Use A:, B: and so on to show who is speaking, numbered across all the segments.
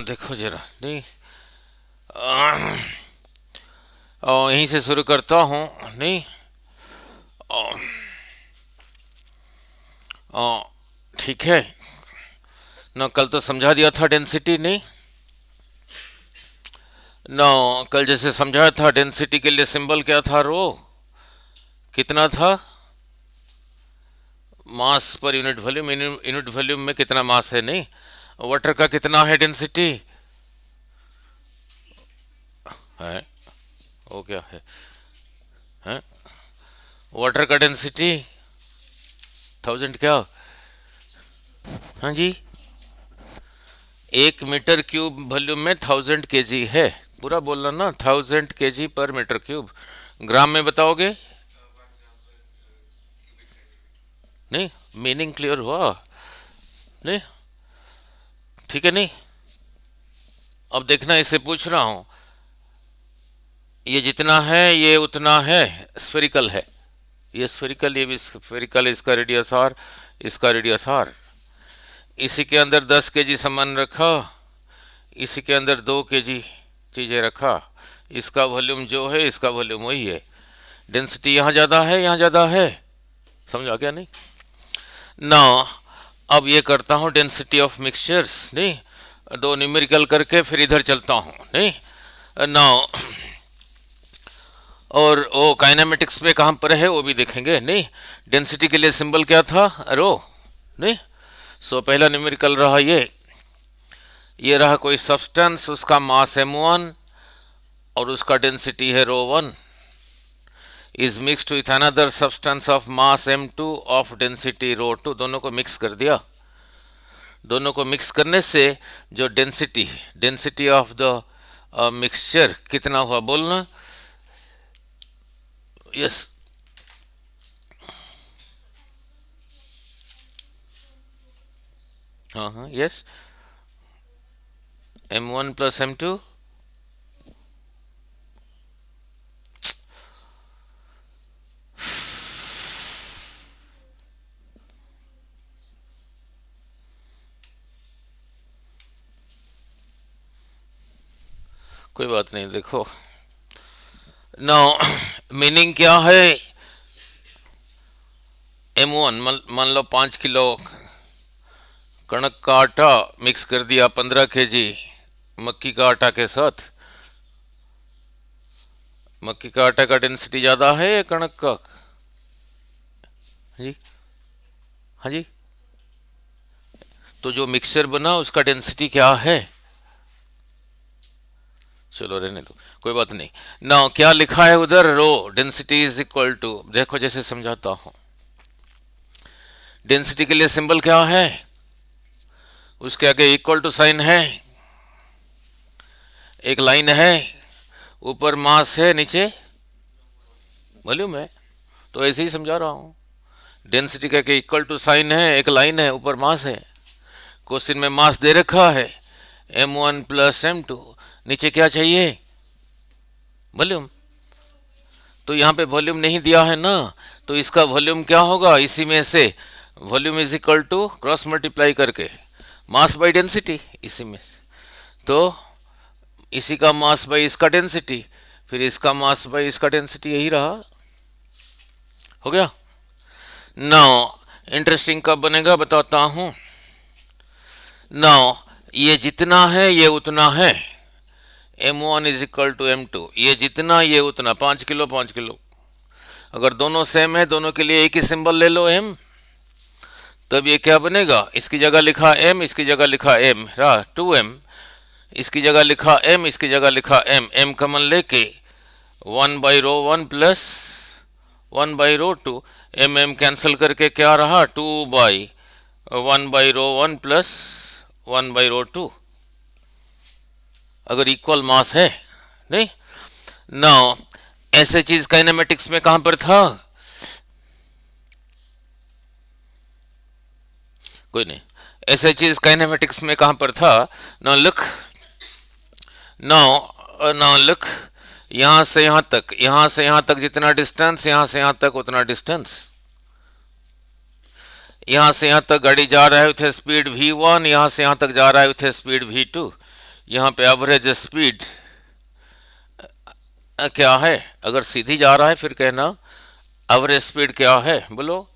A: देखो जरा नहीं। और यहीं से शुरू करता हूँ नहीं। और, और, ठीक है ना। कल तो समझा दिया था डेंसिटी नहीं ना। कल जैसे समझाया था डेंसिटी के लिए सिंबल क्या था, रो कितना था, मास per unit volume, unit volume में कितना मास है नहीं। वाटर का कितना है डेंसिटी है, वो क्या है वाटर का डेंसिटी 1000 क्या। हाँ जी, 1 मीटर क्यूब वॉल्यूम में 1000 kg है। पूरा बोलना ना, 1000 kg पर मीटर क्यूब। ग्राम में बताओगे नहीं। मीनिंग क्लियर हुआ नहीं, ठीक है नहीं। अब देखना, इसे पूछ रहा हूं, ये जितना है ये उतना है, स्फेरिकल है, ये स्फेरिकल, ये भी स्फेरिकल, इसका रेडियस आर, इसका रेडियस आर। इसी के अंदर 10 kg सामान रखा, इसी के अंदर 2 kg चीज़ें रखा। इसका वॉल्यूम जो है, इसका वॉल्यूम वही है। डेंसिटी यहाँ ज़्यादा है, यहाँ ज़्यादा है, समझ आ गया नहीं ना। अब ये करता हूँ डेंसिटी ऑफ मिक्सचर्स नहीं, दो न्यूमेरिकल करके फिर इधर चलता हूँ नहीं ना। और वो काइनेमेटिक्स पे कहाँ पर है वो भी देखेंगे नहीं। डेंसिटी के लिए सिंबल क्या था, रो नहीं। सो पहला न्यूमेरिकल रहा ये रहा कोई सब्सटेंस, उसका मास m1 और उसका डेंसिटी है ρ1, is mixed with another substance of mass m2 of density ρ2। दोनों को मिक्स कर दिया। दोनों को मिक्स करने से जो density density of the mixture कितना हुआ, बोलना यस। हाँ हाँ यस, m1 प्लस m2। कोई बात नहीं, देखो नो मीनिंग क्या है। m1 मान लो 5 किलो कणक का आटा मिक्स कर दिया 15 kg मक्की का आटा के साथ। मक्की का आटा का डेंसिटी ज़्यादा है या कणक का, जी हाँ जी। तो जो मिक्सचर बना उसका डेंसिटी क्या है, चलो रहने दो, कोई बात नहीं ना। क्या लिखा है उधर, rho density is equal to, देखो जैसे समझाता हूं। डेंसिटी के लिए सिंबल क्या है, उसके आगे इक्वल टू साइन है, एक लाइन है, ऊपर मास है, नीचे वॉल्यूम है। तो ऐसे ही समझा रहा हूं। डेंसिटी का के इक्वल टू साइन है, एक लाइन है, ऊपर मास है। क्वेश्चन में मास दे रखा है m1 प्लस m2, नीचे क्या चाहिए, वॉल्यूम। तो यहाँ पे वॉल्यूम नहीं दिया है ना, तो इसका वॉल्यूम क्या होगा, इसी में से volume is equal to cross multiply करके मास बाई डेंसिटी, इसी में से। तो इसी का मास बाई इसका डेंसिटी, फिर इसका मास बाई इसका डेंसिटी, यही रहा, हो गया। नाउ इंटरेस्टिंग कब बनेगा बताता हूं। नाउ ये जितना है ये उतना है, m1 is equal to m2, ये जितना ये उतना, 5 किलो 5 किलो। अगर दोनों सेम है, दोनों के लिए एक ही सिंबल ले लो m, तब ये क्या बनेगा, इसकी जगह लिखा m, इसकी जगह लिखा m, रहा 2m, इसकी जगह लिखा m, इसकी जगह लिखा m, m कमन लेके 1/ρ1 प्लस 1/ρ2, m कैंसिल करके क्या रहा, 2/1/ρ1 प्लस 1/ρ2, अगर इक्वल मास है नहीं ना। ऐसे चीज काइनेमेटिक्स में कहां पर था, कोई नहीं, ऐसे चीज काइनेमेटिक्स में कहां पर था। ना लुक, ना लुक, यहां से यहां तक, यहां से यहां तक जितना डिस्टेंस, यहां से यहां तक उतना डिस्टेंस। यहां से यहां तक गाड़ी जा रहा है विथ स्पीड v1, यहां से यहां तक जा रहा है विथ स्पीड v2। यहाँ पे एवरेज स्पीड क्या है? अगर सीधी जा रहा है फिर कहना एवरेज स्पीड क्या है, बोलो।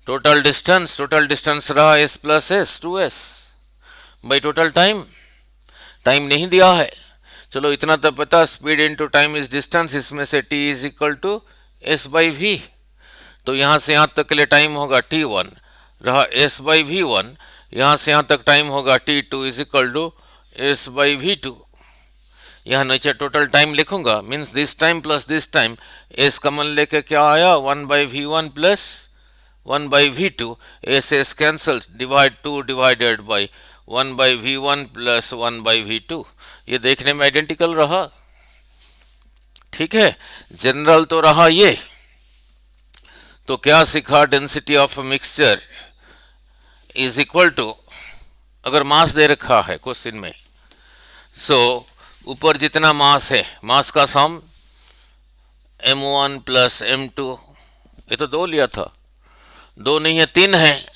A: टोटल डिस्टेंस रहा S plus S 2s by total time. Time नहीं दिया है, चलो इतना तो पता, speed into time is distance, इसमें से t is equal to S by V. तो यहाँ से यहाँ तक के लिए टाइम होगा t1 रहा s बाई v1, यहाँ से यहाँ तक टाइम होगा t2 is equal to s by v2। यहाँ नीचे टोटल टाइम लिखूंगा, means this time plus this time, S common लेके क्या आया 1 by v1 plus 1 by v2, S S cancel, divide 2 divided by 1 by v1 plus 1 by v2। ये देखने में identical रहा, ठीक है। जनरल तो रहा ये। तो क्या सीखा? Density of mixture is equal to, अगर मास दे रखा है क्वेश्चन में, सो ऊपर जितना मास है, मास का सम m1 प्लस m2, ये तो 2 लिया था, 2 नहीं है 3 है,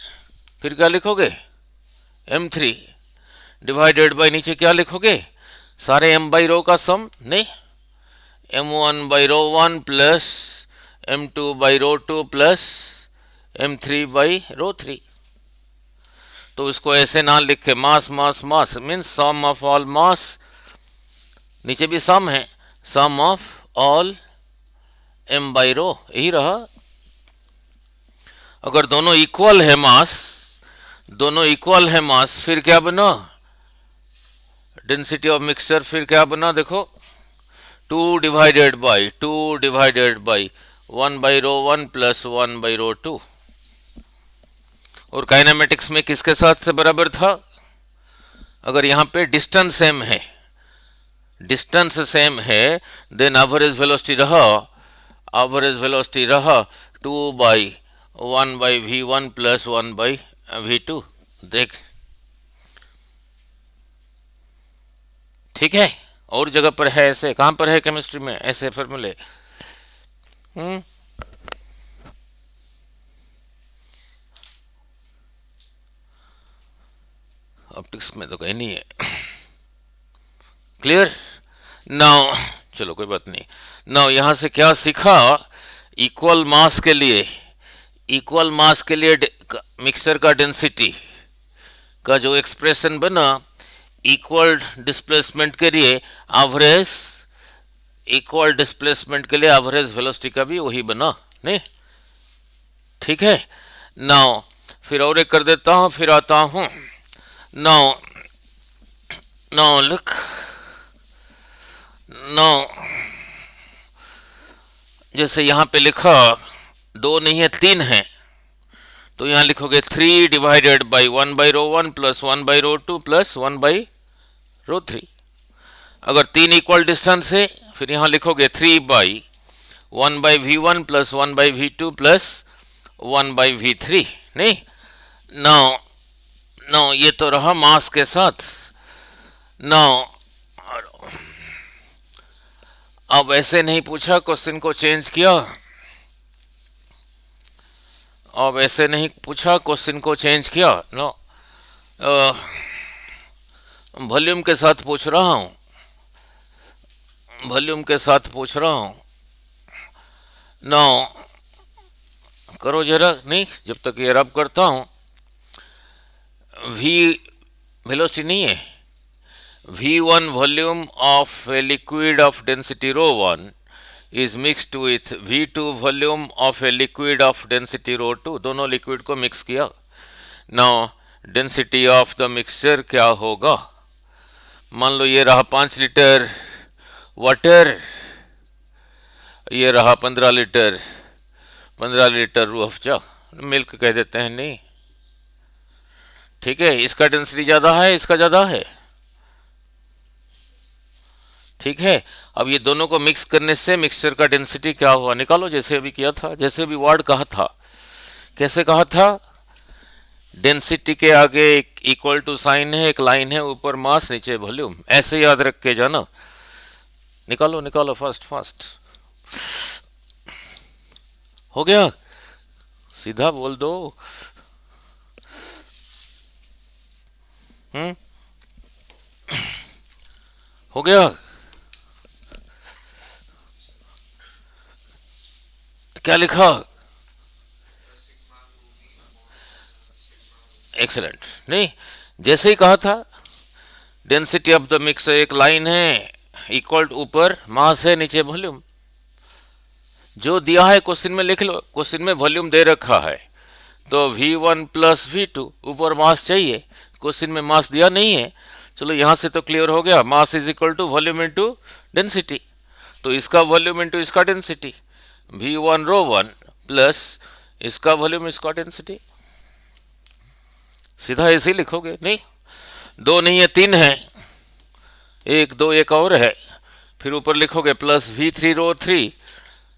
A: फिर क्या लिखोगे m3 डिवाइडेड बाई नीचे क्या लिखोगे, सारे m बाई रो का सम, नहीं m1 by rho 1 plus m2 by rho 2 plus m3 by rho 3। तो इसको ऐसे ना लिखे, mass mass mass means sum of all mass, नीचे भी सम है, sum of all m by rho, यही रहा। अगर दोनों इक्वल है मास, दोनों इक्वल है मास, फिर क्या बना डेंसिटी ऑफ मिक्सचर, फिर क्या बना देखो 2 divided by 1 by rho 1 plus 1 by rho 2। और काइनेमेटिक्स में किसके साथ से बराबर था? अगर यहाँ पे डिस्टेंस सेम है, डिस्टेंस सेम है, देन एवरेज वेलोसिटी रहा 2 by 1 by v1 plus 1 by v2। देख, ठीक है। और जगह पर है ऐसे, कहां पर है केमिस्ट्री में ऐसे फॉर्मूले? ऑप्टिक्स में तो कहीं नहीं है। क्लियर नाउ, चलो कोई बात नहीं। नाउ यहां से क्या सीखा? इक्वल मास के लिए मिक्सचर का डेंसिटी का जो एक्सप्रेशन बना, इक्वल डिस्प्लेसमेंट के लिए एवरेज, इक्वल डिस्प्लेसमेंट के लिए एवरेज वेलोसिटी का भी वही बना, नहीं? ठीक है। नाउ फिर और एक कर देता हूं, फिर आता हूं। नाउ लुक, नाउ जैसे यहां पे लिखा 2 नहीं है 3 है, तो यहां लिखोगे 3 divided by 1 by rho 1 plus 1 by rho 2 plus 1 by rho 3। अगर 3 इक्वल डिस्टेंस है, फिर यहां लिखोगे 3 by 1 by v1 plus 1 by v2 plus 1 by v3, नहीं? नाउ ये तो रहा मास के साथ। नाउ अब ऐसे नहीं पूछा, क्वेश्चन को चेंज किया। अब ऐसे नहीं पूछा, क्वेश्चन को चेंज किया। नो, वॉल्यूम के साथ पूछ रहा हूं, वॉल्यूम के साथ पूछ रहा हूं। नाउ करो जरा, नहीं जब तक ये रब करता हूं। v वेलोसिटी नहीं है, v1 volume of a liquid of density rho 1 is mixed with v2 volume of a liquid of density rho 2, दोनों लिक्विड को मिक्स किया। Now density of the mixture क्या होगा? मान लो ये रहा 5 लीटर वाटर, ये रहा 15 लीटर रूह अफ़ज़ा, मिल्क कह देते हैं, नहीं? ठीक है, इसका डेंसिटी ज्यादा है, इसका ज्यादा है, ठीक है। अब ये दोनों को मिक्स करने से मिक्सचर का डेंसिटी क्या हुआ निकालो, जैसे अभी किया था, जैसे अभी वर्ड कहा था। कैसे कहा था? डेंसिटी के आगे एक इक्वल टू साइन है, एक लाइन है, ऊपर मास नीचे वॉल्यूम, ऐसे याद रख के जाना। निकालो फास्ट। हो गया? सीधा बोल दो। हो गया? क्या लिखा? एक्सेलेंट। नहीं, जैसे ही कहा था, डेंसिटी ऑफ द मिक्स एक लाइन है, इक्वल टू ऊपर मास है, नीचे वॉल्यूम। जो दिया है क्वेश्चन में लिख लो, क्वेश्चन में वॉल्यूम दे रखा है, तो V1 प्लस V2, ऊपर मास चाहिए, क्वेश्चन में मास दिया नहीं है। चलो यहां से तो क्लियर हो गया, mass is equal to volume into density. तो इसका वॉल्यूम इनटू इसका डेंसिटी, V1 रो 1 प्लस इसका वॉल्यूम इसका डेंसिटी। सीधा ऐसे ही लिखोगे। नहीं, दो नहीं है, तीन है, एक दो एक और है, फिर ऊपर लिखोगे प्लस V3 रो 3,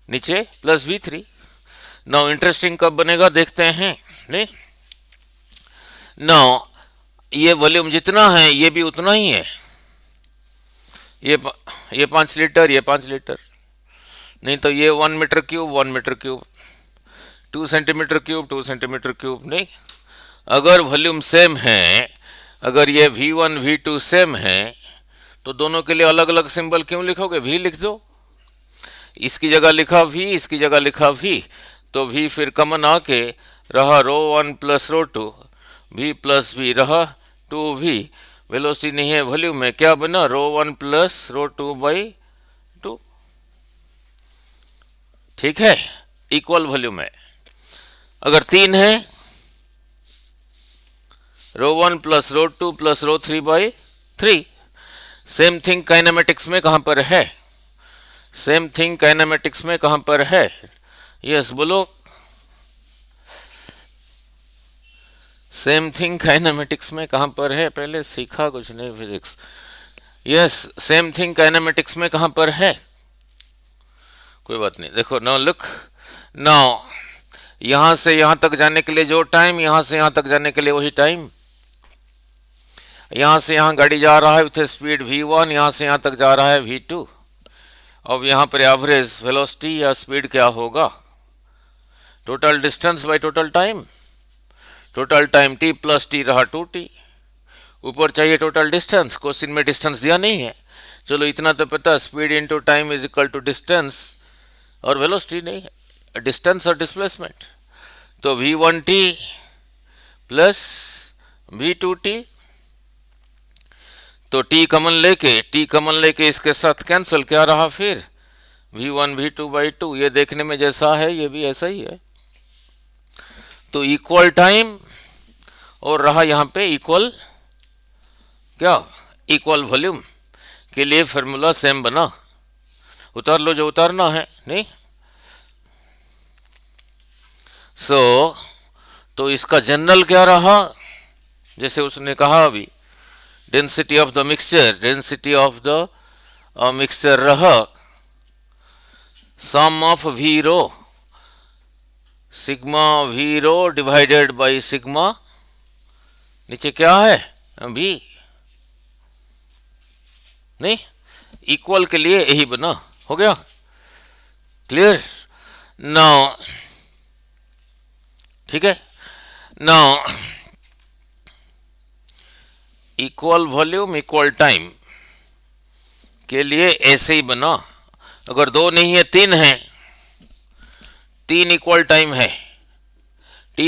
A: नीचे प्लस V3। नाउ इंटरेस्टिंग कब बनेगा देखते हैं। नहीं, नाउ ये वॉल्यूम जितना है ये भी उतना ही है, ये 5 लीटर, ये 5 लीटर। नहीं तो ये 1 metre cube 1 metre cube, 2 centimetre cube 2 centimetre cube. नहीं, अगर वॉल्यूम सेम है, अगर ये V1 V2 सेम है, तो दोनों के लिए अलग अलग सिंबल क्यों लिखोगे? V लिख दो, इसकी जगह लिखा V, इसकी जगह लिखा V, तो V फिर कमन आके रहा रो 1 प्लस रो 2, V प्लस V रहा 2V। वेलोसिटी नहीं है, वॉल्यूम में क्या बना? रो 1 प्लस रो 2 बाई 2। ठीक है, इक्वल वॉल्यूम है। अगर 3 है, रो 1 plus row 2 plus row 3 by 3। Same thing kinematics में कहां पर है? सेम थिंग काइनेमेटिक्स में कहां पर है? यस बोलो। सेम थिंग काइनेमेटिक्स में कहां पर है? पहले सीखा कुछ नहीं physics. Yes, same thing kinematics में कहां पर है? कोई बात नहीं, देखो नाउ लुक, नाउ यहां से यहां तक जाने के लिए जो टाइम, यहां से यहां तक जाने के लिए वही टाइम। यहां से यहां गाड़ी जा रहा है विथ स्पीड V1, यहां से यहां तक जा रहा है V2। अब यहां पर एवरेज वेलोसिटी या स्पीड क्या होगा? Total distance by total time. Total time T plus T रहा 2T। ऊपर चाहिए टोटल डिस्टेंस, क्वेश्चन में डिस्टेंस दिया नहीं है। चलो इतना तो पता, speed into time is equal to distance और वेलोसिटी नहीं है, डिस्टेंस और डिस्प्लेसमेंट। तो V1T प्लस V2T, तो T कमन लेके इसके साथ कैंसिल, क्या रहा फिर? V1 V2 by 2। ये देखने में जैसा है ये भी ऐसा ही है। तो इक्वल टाइम और रहा यहां पे इक्वल क्या? इक्वल वॉल्यूम के लिए फॉर्मूला सेम बना। उतार लो जो उतारना है। नहीं, तो इसका जनरल क्या रहा? जैसे उसने कहा अभी, density of the mixture, density of the mixture रहा sum of V rho, sigma V rho divided by sigma, नीचे क्या है? V। नहीं, इक्वल के लिए यही बना। हो गया क्लियर? नाउ ठीक है, now equal volume equal time के लिए ऐसे ही बना। अगर दो नहीं है, तीन है, तीन इक्वल टाइम है, T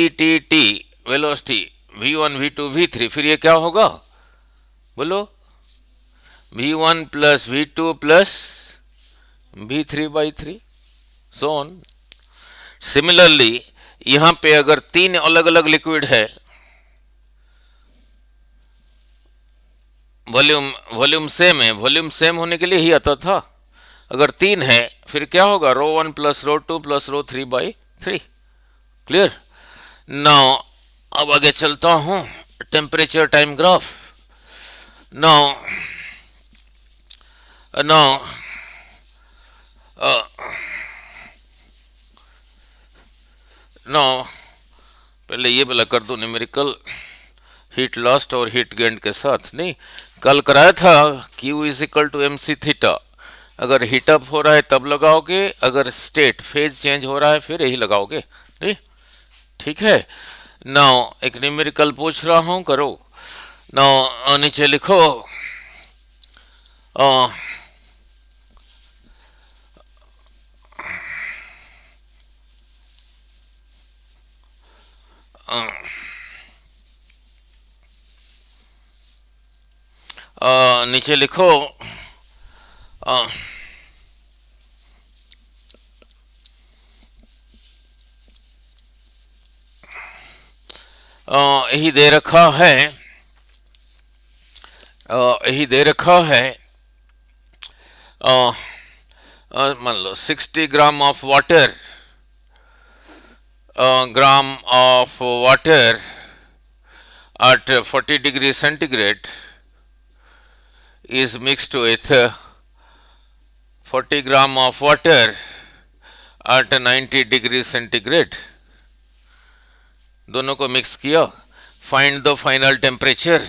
A: velocity V1 V2 V3, फिर ये क्या होगा बोलो? V1 plus V2 plus V3 by 3 सोन। सिमिलरली यहां पे अगर तीन अलग अलग लिक्विड है, वॉल्यूम सेम है, वॉल्यूम सेम होने के लिए ही आता था। अगर तीन है फिर क्या होगा? रो 1 plus row 2 plus row 3 by 3। Clear? Now अब आगे चलता हूं, टेम्परेचर टाइम ग्राफ। नाउ पहले ये वाला कर दो न्यूमेरिकल, हीट लॉस्ट और हीट गेन के साथ। नहीं, कल कराया था Q is equal to MC theta. अगर हीटअप हो रहा है तब लगाओगे, अगर स्टेट फेज चेंज हो रहा है फिर यही लगाओगे। नहीं, ठीक है। नाउ एक न्यूमेरिकल पूछ रहा हूं, करो। नाउ नीचे लिखो अ, नीचे लिखो अ, यही दे रखा है, यही दे रखा है। मान लो 60 ग्राम of water, gram of water at 40 degree centigrade is mixed with 40 gram of water at 90 degree centigrade। दोनों को मिक्स किया। Find the final temperature.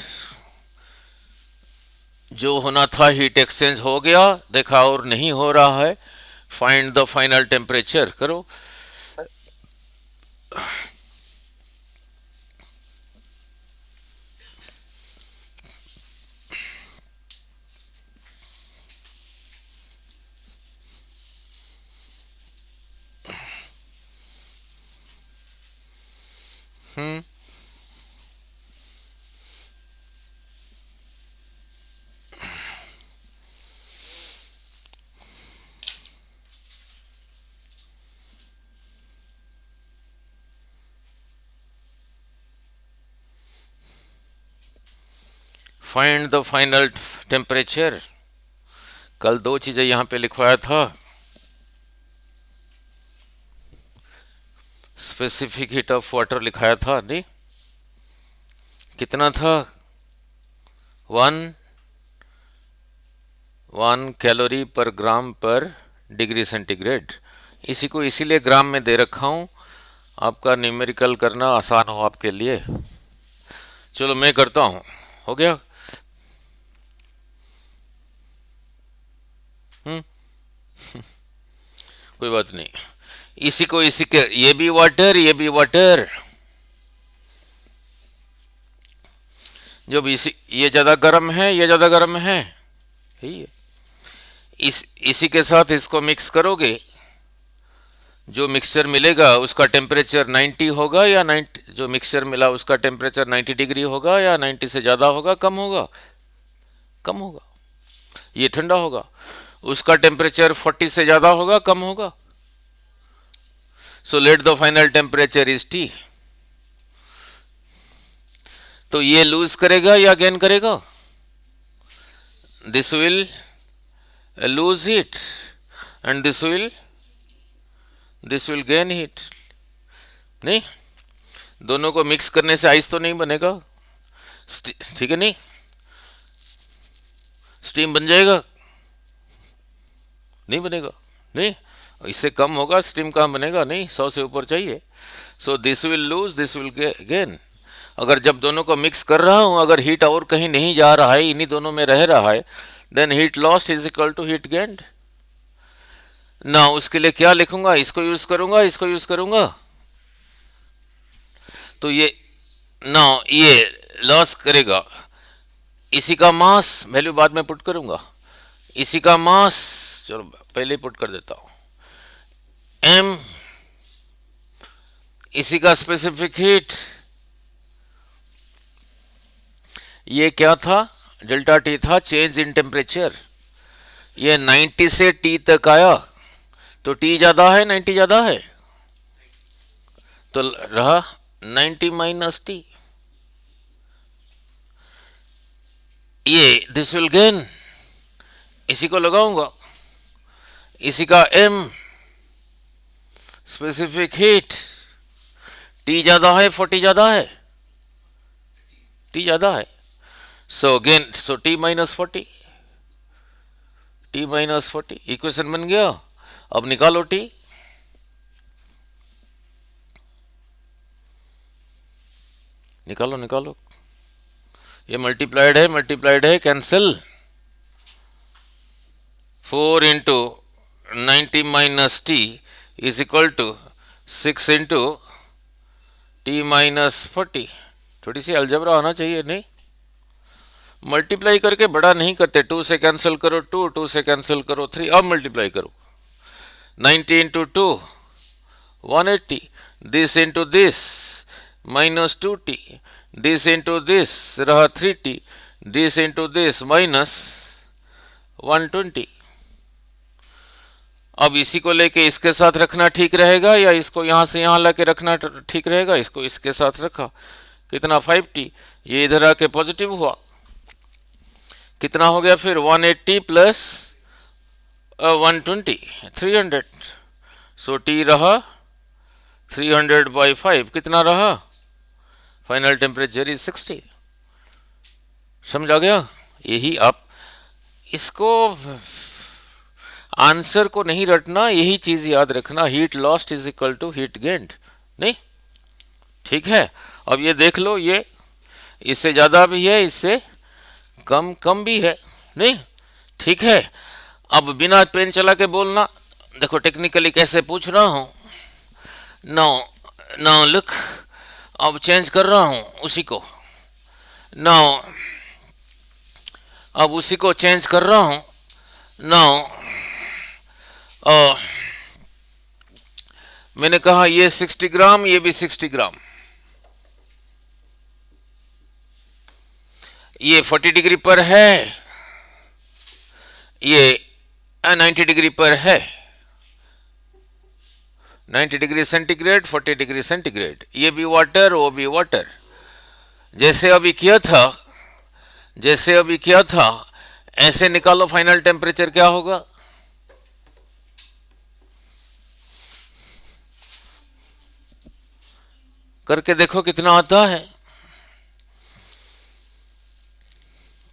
A: जो होना था हीट एक्सचेंज हो गया, देखा और नहीं हो रहा है। फाइंड द फाइनल टेम्परेचर करो। Find the final temperature. कल दो चीजें यहां पे लिखवाया था। स्पेसिफिक हीट ऑफ वाटर लिखाया था, नहीं? कितना था? 1 कैलोरी पर ग्राम पर डिग्री सेंटीग्रेड। इसी को इसीलिए ग्राम में दे रखा हूं, आपका न्यूमेरिकल करना आसान हो आपके लिए। चलो मैं करता हूं। हो गया? कोई बात नहीं। इसी को इसी के, ये भी वाटर, ये भी वाटर। जब ये ज्यादा गर्म है, ये ज्यादा गर्म है, यही है। इसी के साथ इसको मिक्स करोगे, जो मिक्सचर मिलेगा उसका टेम्परेचर 90 होगा, या 90, जो मिक्सचर मिला उसका टेम्परेचर 90 डिग्री होगा, या 90 से ज़्यादा होगा, कम होगा? कम होगा। ये ठंडा होगा, उसका टेम्परेचर 40 से ज़्यादा होगा, कम होगा। So let the final temperature is T. तो ये लूज करेगा या गेन करेगा? This will lose heat and this will gain heat. नहीं, दोनों को मिक्स करने से आइस तो नहीं बनेगा, ठीक है? नहीं, स्टीम बन जाएगा? नहीं बनेगा। नहीं, इससे कम होगा, स्टीम कहाँ बनेगा? नहीं, 100 से ऊपर चाहिए। So this will lose, this will gain. अगर जब दोनों को मिक्स कर रहा हूं, अगर हीट और कहीं नहीं जा रहा है, इन्हीं दोनों में रह रहा है, then heat lost is equal to heat gained. ना उसके लिए क्या लिखूंगा? इसको यूज करूंगा, इसको यूज करूंगा। तो ये लॉस करेगा। इसी का मास वैल्यू बाद में पुट करूंगा। इसी का मास, चलो पहले पुट कर देता हूं, m। इसी का स्पेसिफिक हीट, ये क्या था? डेल्टा टी था, चेंज इन टेम्परेचर। ये 90 से टी तक आया, तो टी ज्यादा है, 90 ज्यादा है, तो रहा 90 माइनस टी। ये दिस विल गेन, इसी को लगाऊंगा। इसी का m स्पेसिफिक हीट, टी ज्यादा है, 40 ज्यादा है, टी ज्यादा है। So gain, so T minus 40, T minus 40 equation बन गया। अब निकालो टी। निकालो निकालो, ये मल्टीप्लाइड है, cancel. 4 into 90 minus T is equal to 6 into T minus 40। थोड़ी सी अलजबरा आना चाहिए, नहीं? मल्टीप्लाई करके बड़ा नहीं करते, 2 से कैंसिल करो 2, 2 से कैंसिल करो 3, अब मल्टीप्लाई करो। 90 into 2 180, this into this minus 2t, this into this रहा 3t, this into this minus 120। अब इसी को लेके इसके साथ रखना ठीक रहेगा या इसको यहां से यहां लाके रखना ठीक रहेगा? इसको इसके साथ रखा, कितना 5t, ये इधर आके पॉजिटिव हुआ, कितना हो गया फिर 180 प्लस 120 300, सो t रहा 300 बाई 5, कितना रहा? Final temperature is 60। समझ आ गया? यही आप इसको आंसर को नहीं रटना, यही चीज याद रखना, heat lost is equal to heat gained, नहीं? ठीक है, अब ये देख लो, ये इससे ज्यादा भी है, इससे कम कम भी है, नहीं? ठीक है, अब बिना पेन चला के बोलना, देखो टेक्निकली कैसे पूछ रहा हूं। नाउ नाउ लुक, अब चेंज कर रहा हूं उसी को, नाउ अब उसी को चेंज कर रहा हूं। नाउ मैंने कहा ये 60 ग्राम, ये भी 60 ग्राम, ये 40 डिग्री पर है, ये 90 डिग्री पर है, 90 डिग्री सेंटीग्रेड 40 डिग्री सेंटीग्रेड, ये भी वाटर वो भी वाटर, जैसे अभी किया था, जैसे अभी किया था ऐसे निकालो फाइनल टेम्परेचर क्या होगा। करके देखो कितना आता है,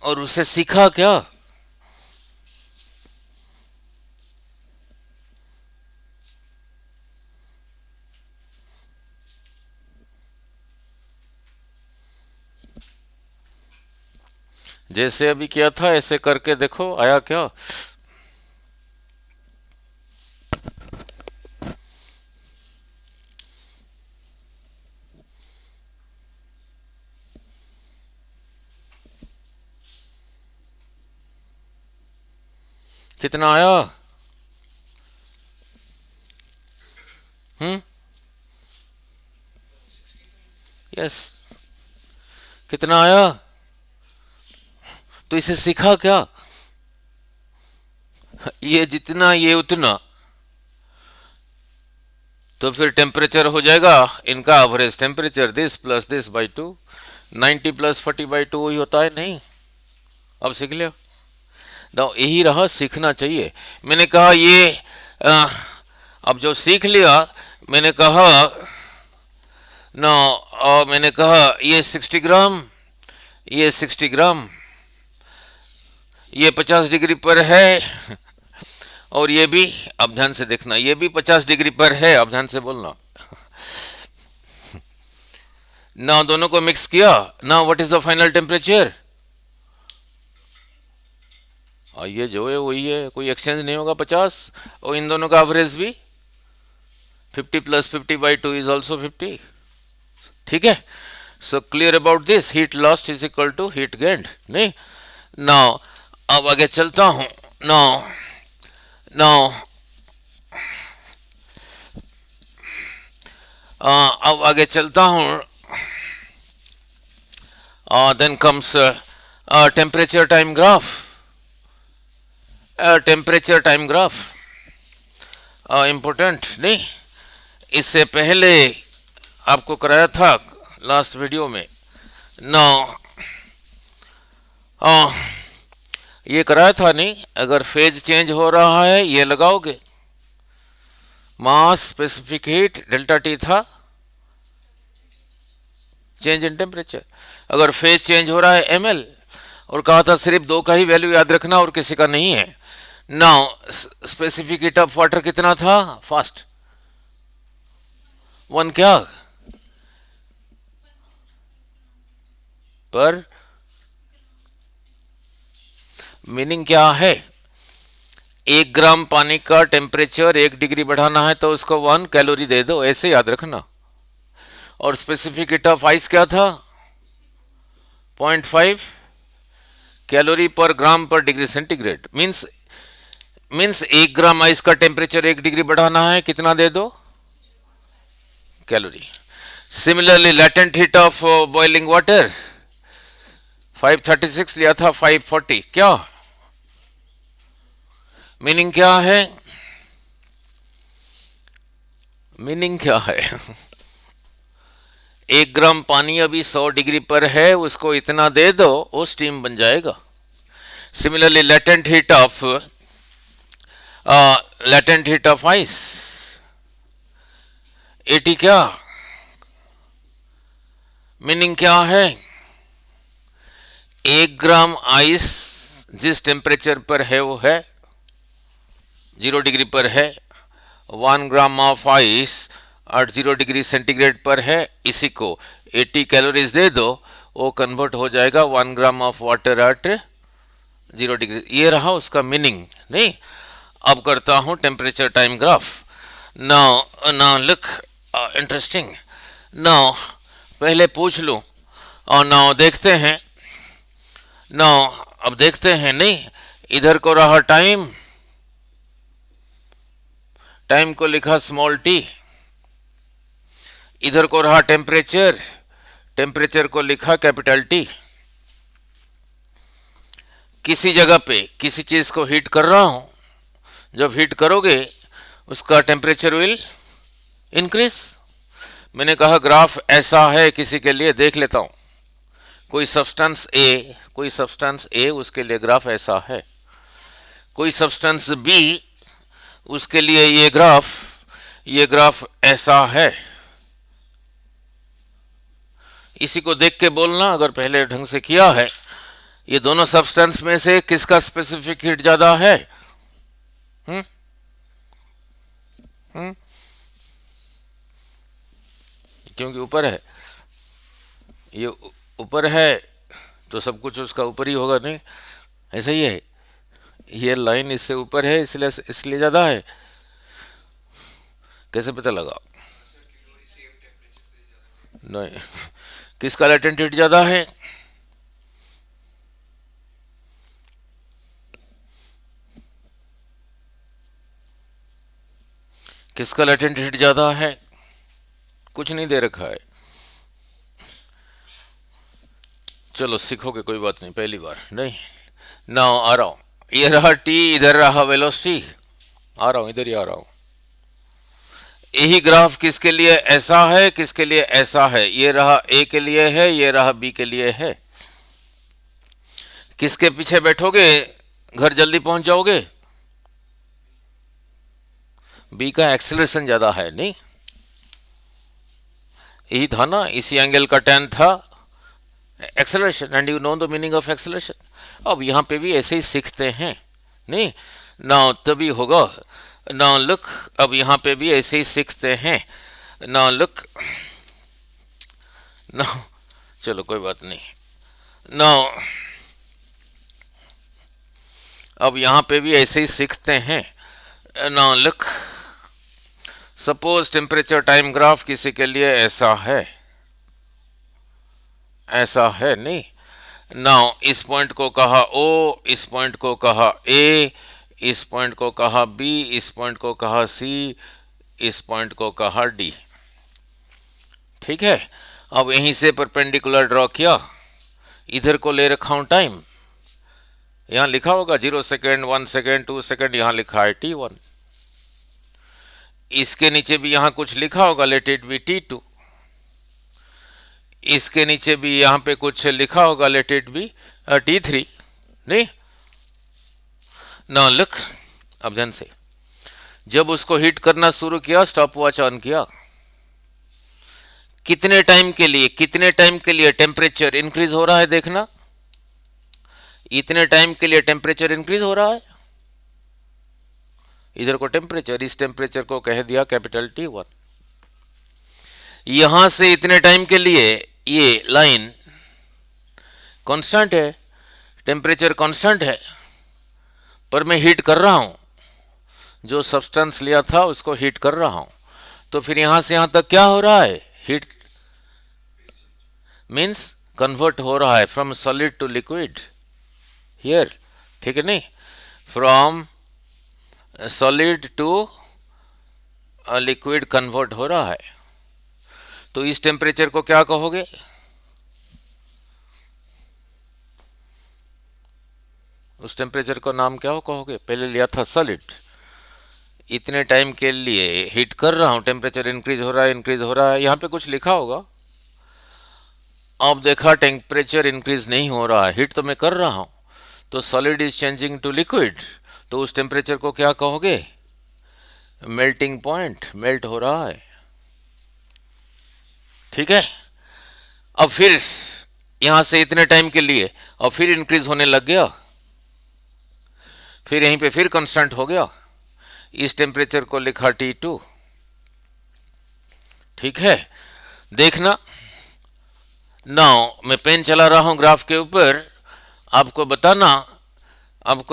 A: और उसे सीखा क्या? जैसे अभी किया था ऐसे करके देखो आया क्या। कितना आया? यस, कितना आया? तो इसे सीखा क्या? ये जितना ये उतना, तो फिर टेम्परेचर हो जाएगा इनका average temperature, this plus this by 2, 90 plus 40 by 2 वही होता है, नहीं? अब सीख लिया ना, यही रहा, सीखना चाहिए। मैंने कहा ये अब जो सीख लिया, मैंने कहा ना, मैंने कहा ये 60 ग्राम, ये 60 ग्राम, ये 50 डिग्री पर है, और ये भी, अब ध्यान से देखना, ये भी 50 डिग्री पर है, अब ध्यान से बोलना ना। दोनों को मिक्स किया ना, what is the final temperature? ये जो है वही है, कोई एक्सचेंज नहीं होगा 50, और इन दोनों का एवरेज भी 50 प्लस 50 बाई 2 इज ऑल्सो 50। ठीक है, so clear about this, heat lost is equal to heat gained, नहीं? नाउ अब आगे चलता हूं, नाउ नाउ अब आगे चलता हूं, then comes temperature time graph, temperature time graph important, नहीं? इससे पहले आपको कराया था लास्ट वीडियो में, नाउ ये कराया था, नहीं? अगर फेज चेंज हो रहा है ये लगाओगे, मास स्पेसिफिक हीट डेल्टा टी था, चेंज इन टेम्परेचर। अगर फेज चेंज हो रहा है ml, और कहा था सिर्फ दो का ही वैल्यू याद रखना और किसी का नहीं है। Now specific heat of water कितना था? फास्ट 1 क्या पर, मीनिंग क्या है? 1 ग्राम पानी का टेम्परेचर 1 डिग्री बढ़ाना है तो उसको 1 कैलोरी दे दो, ऐसे याद रखना। और स्पेसिफिक हीट ऑफ आइस क्या था? 0.5, कैलोरी पर ग्राम पर degree centigrade means 1 gram ice का टेम्परेचर 1 डिग्री बढ़ाना है, कितना दे दो, calorie. Similarly latent heat of boiling water 536 लिया था 540, क्या मीनिंग क्या है, मीनिंग क्या है 1 ग्राम पानी अभी 100 डिग्री पर है, उसको इतना दे दो वो स्टीम बन जाएगा। Similarly latent heat of ice 80, क्या मीनिंग क्या है, 1 ग्राम आइस जिस टेम्परेचर पर है वो है 0 डिग्री पर है, 1 gram of ice eight 0 degree centigrade पर है, इसी को 80 कैलोरीज दे दो वो कन्वर्ट हो जाएगा 1 ग्राम ऑफ वाटर एट 0 डिग्री। ये रहा उसका मीनिंग। नहीं, अब करता हूं temperature time graph. Now look interesting. Now पहले पूछ लूं और नाउ देखते हैं। नाउ अब देखते हैं, नहीं इधर को रहा टाइम, टाइम को लिखा स्मॉल टी, इधर को रहा टेम्परेचर, टेम्परेचर को लिखा कैपिटल टी। किसी जगह पे किसी चीज को हीट कर रहा हूं, जब हीट करोगे उसका टेम्परेचर विल इंक्रीज। मैंने कहा ग्राफ ऐसा है, किसी के लिए देख लेता हूं, कोई सब्सटेंस ए उसके लिए ग्राफ ऐसा है, कोई सब्सटेंस बी उसके लिए ये ग्राफ ऐसा है। इसी को देख के बोलना अगर पहले ढंग से किया है। ये दोनों सब्सटेंस में से किसका स्पेसिफिक हीट ज्यादा है? क्योंकि ऊपर है, ये ऊपर है तो सब कुछ उसका ऊपर ही होगा, नहीं ऐसा ही है। ये लाइन इससे ऊपर है इसलिए ज्यादा है। कैसे पता लगा? नहीं, किसका लेटेंट हीट ज्यादा है? किसका लेटेंट हीट ज्यादा है? कुछ नहीं दे रखा है। चलो सीखोगे, कोई बात नहीं, पहली बार नहीं। नाउ आ रहा हूं, ये रहा टी, इधर रहा वेलोसिटी, आ रहा हूं, इधर ही आ रहा हूं। यही ग्राफ किसके लिए ऐसा है, किसके लिए ऐसा है? ये रहा ए के लिए है, ये रहा बी के लिए है। किसके पीछे बैठोगे घर जल्दी पहुंच जाओगे? बी का एक्सेलरेशन ज्यादा है, नहीं यही था ना, इसी एंगल का tan था acceleration, and you know the meaning of acceleration. अब यहां पे भी ऐसे ही सीखते हैं, नहीं नाउ तभी होगा। नाउ लुक, अब यहां पे भी ऐसे ही सीखते हैं। नाउ लुक, नाउ चलो कोई बात नहीं। नाउ अब यहां पे भी ऐसे ही सीखते हैं। Now look, suppose temperature time graph किसी के लिए ऐसा है, ऐसा है, नहीं नाउ इस पॉइंट को कहा ओ, इस पॉइंट को कहा ए, इस पॉइंट को कहा बी, इस पॉइंट को कहा सी, इस पॉइंट को कहा डी। ठीक है, अब यहीं से परपेंडिकुलर ड्रॉ किया, इधर को ले रखा हूं टाइम, यहां लिखा होगा 0 सेकेंड, 1 सेकेंड, 2 सेकेंड, यहां लिखा है T1। इसके नीचे भी यहां कुछ लिखा होगा, लेट इट बी T2। इसके नीचे भी यहां पे कुछ लिखा होगा, लेट इट बी T3, नहीं ना लुक। अब ध्यान से, जब उसको हीट करना शुरू किया, स्टॉप वॉच ऑन किया, कितने टाइम के लिए टेम्परेचर इंक्रीज हो रहा है देखना, इतने टाइम के लिए टेम्परेचर इंक्रीज हो रहा है। इधर को टेम्परेचर, इस टेम्परेचर को कह दिया कैपिटल T1। यहां से इतने टाइम के लिए ये लाइन कांस्टेंट है, टेम्परेचर कांस्टेंट है, पर मैं हीट कर रहा हूं, जो सब्सटेंस लिया था उसको हीट कर रहा हूं। तो फिर यहां से यहां तक क्या हो रहा है? हीट मीन्स कन्वर्ट हो रहा है from solid to liquid. Here, ठीक है नहीं, from solid to liquid convert हो रहा है। तो इस टेम्परेचर को क्या कहोगे? उस टेम्परेचर का नाम क्या हो कहोगे? पहले लिया था सॉलिड, इतने टाइम के लिए हीट कर रहा हूं, टेम्परेचर इंक्रीज हो रहा है, इंक्रीज हो रहा है, यहां पे कुछ लिखा होगा। अब देखा टेम्परेचर इंक्रीज नहीं हो रहा है, हीट तो मैं कर रहा हूं, तो solid is changing to liquid, तो उस टेम्परेचर को क्या कहोगे? मेल्टिंग पॉइंट, मेल्ट हो रहा है, ठीक है। अब फिर यहां से इतने टाइम के लिए और फिर इंक्रीज होने लग गया, फिर यहीं पे फिर कांस्टेंट हो गया, इस टेम्परेचर को लिखा T2, ठीक है। देखना, नाउ मैं पेन चला रहा हूं ग्राफ के ऊपर, आपको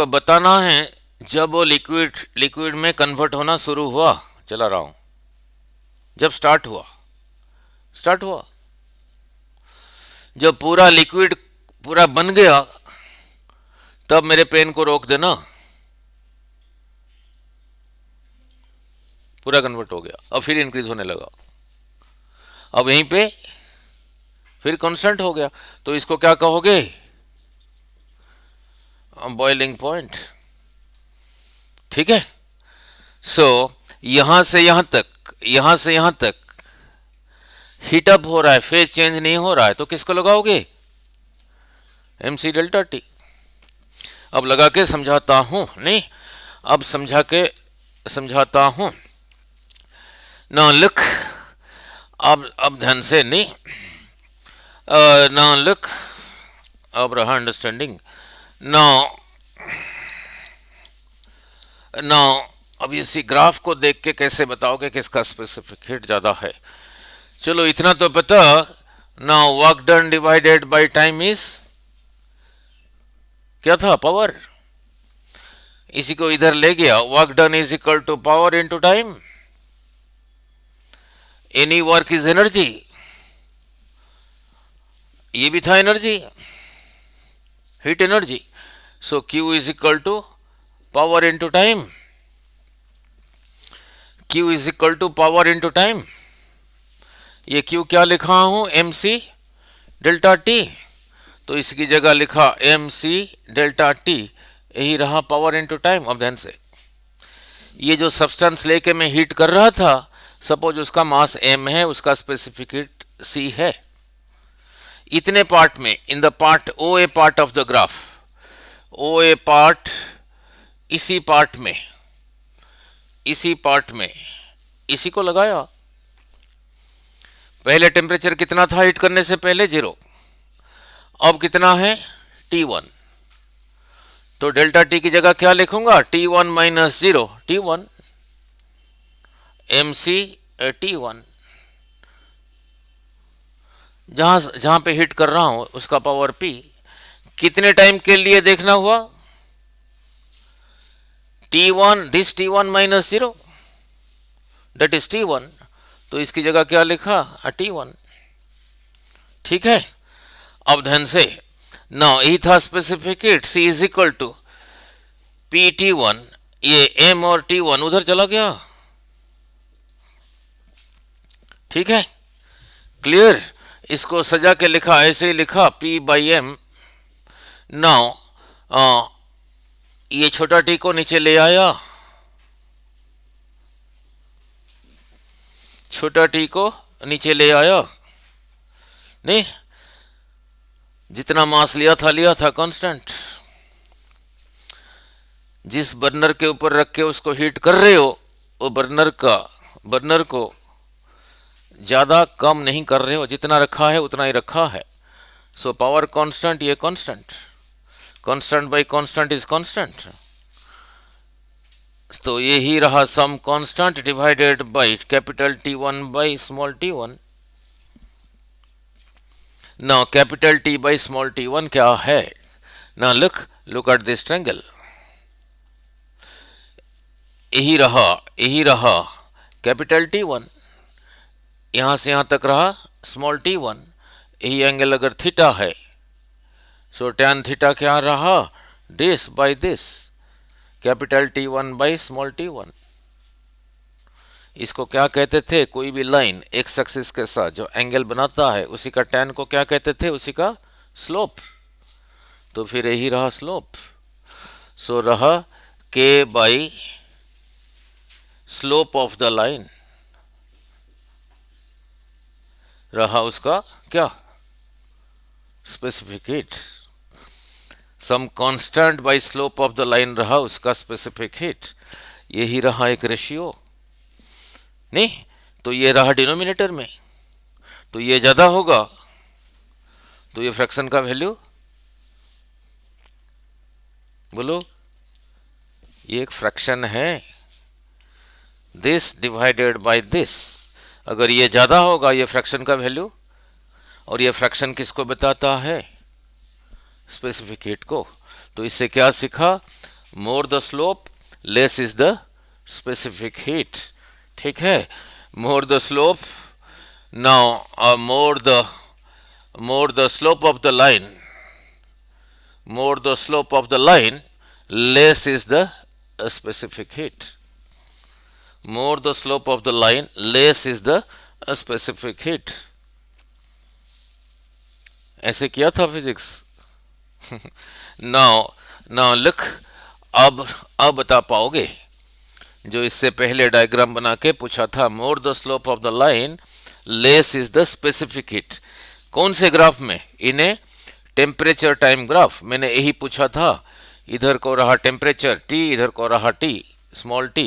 A: बताना है जब वो लिक्विड में कन्वर्ट होना शुरू हुआ, चला रहा हूं, जब स्टार्ट हुआ, जब पूरा लिक्विड पूरा बन गया, तब मेरे पेन को रोक देना, पूरा कन्वर्ट हो गया और फिर इंक्रीज होने लगा, अब यहीं पे फिर कांस्टेंट हो गया, तो इसको क्या कहोगे? बॉइलिंग पॉइंट, ठीक है। सो यहां से यहां तक हीट अप हो रहा है, फेज चेंज नहीं हो रहा है, तो किसको लगाओगे? MC delta T। अब लगा के समझाता हूं, नहीं, अब समझाता हूं ना, लुक, अब ध्यान से, नहीं, ना लुक, अब रहा अंडरस्टैंडिंग। नाउ अब इसी ग्राफ को देख के कैसे बताओगे कि इसका स्पेसिफिक हीट ज्यादा है? चलो इतना तो पता। Now work done divided by time is क्या था? पावर। इसी को इधर ले गया, work done is equal to power into time. Any work is energy, ये भी था energy, heat energy. So Q is equal to power into time, Q is equal to power into time. ये Q क्या लिखा हूं? MC delta T, तो इसकी जगह लिखा MC डेल्टा T, यही रहा पावर इनटू टाइम। अब ध्यान से, ये जो सब्सटेंस लेके मैं हीट कर रहा था, सपोज उसका मास M है, उसका स्पेसिफिक हीट C है। इतने पार्ट में, in the part OA part of the graph, OA part, इसी पार्ट में इसी को लगाया। पहले टेम्परेचर कितना था हीट करने से पहले? 0। अब कितना है? T1। तो डेल्टा T की जगह क्या लिखूंगा? T1 minus 0, T1 MC T1। जहां पे हिट कर रहा हूं उसका पावर P। कितने टाइम के लिए देखना हुआ? T1, this T1 minus 0, that is T1, तो इसकी जगह क्या लिखा? T1, ठीक है। अब ध्यान से, नाउ यही था specific heat, C is equal to PT1, ये M और T1 उधर चला गया, ठीक है, क्लियर। इसको सजा के लिखा, ऐसे ही लिखा P बाई M। नाउ ये छोटा T को नीचे ले आया, छोटा T को नीचे ले आया, नहीं, जितना मास लिया था कांस्टेंट। जिस बर्नर के ऊपर रख के उसको हीट कर रहे हो, वो बर्नर को ज्यादा कम नहीं कर रहे हो, जितना रखा है उतना ही रखा है। सो पावर कांस्टेंट, ये constant, constant by constant is constant, तो ये ही रहा some constant divided by capital T1 by small t1। Now capital T by small t1 क्या है? Now look at this triangle, यही रहा कैपिटल T1, यहां से यहां तक रहा स्मॉल t1। यही एंगल अगर थीटा है, सो टैन थीटा क्या रहा? This by this, capital T1 by small t1। इसको क्या कहते थे? कोई भी लाइन एक्स एक्सिस के साथ जो एंगल बनाता है उसी का tan को क्या कहते थे? उसी का स्लोप। तो फिर यही रहा स्लोप। सो रहा k by slope of the line, रहा उसका क्या? Specific heat. Some constant by slope of the line रहा उसका स्पेसिफिक हीट। यही रहा एक रेशियो। नहीं तो ये रहा डिनोमिनेटर में, तो ये ज्यादा होगा तो ये फ्रैक्शन का वैल्यू, बोलो, ये एक फ्रैक्शन है। दिस डिवाइडेड बाय दिस, अगर ये ज्यादा होगा ये फ्रैक्शन का वैल्यू, और ये फ्रैक्शन किसको बताता है? स्पेसिफिक हीट को। तो इससे क्या सीखा? More the slope less is the specific heat. ठीक है, more the slope, now more the slope of the line, more the slope of the line, less is the specific heat. More the slope of the line, less is the specific heat. ऐसे किया था physics. Now look, अब बता पाओगे जो इससे पहले diagram बना के पूछा था, more the slope of the line less is the specific heat. कौन से ग्राफ में? इन्हें टेम्परेचर टाइम ग्राफ। मैंने यही पूछा था, इधर को रहा टेम्परेचर T, इधर को रहा T स्मॉल t।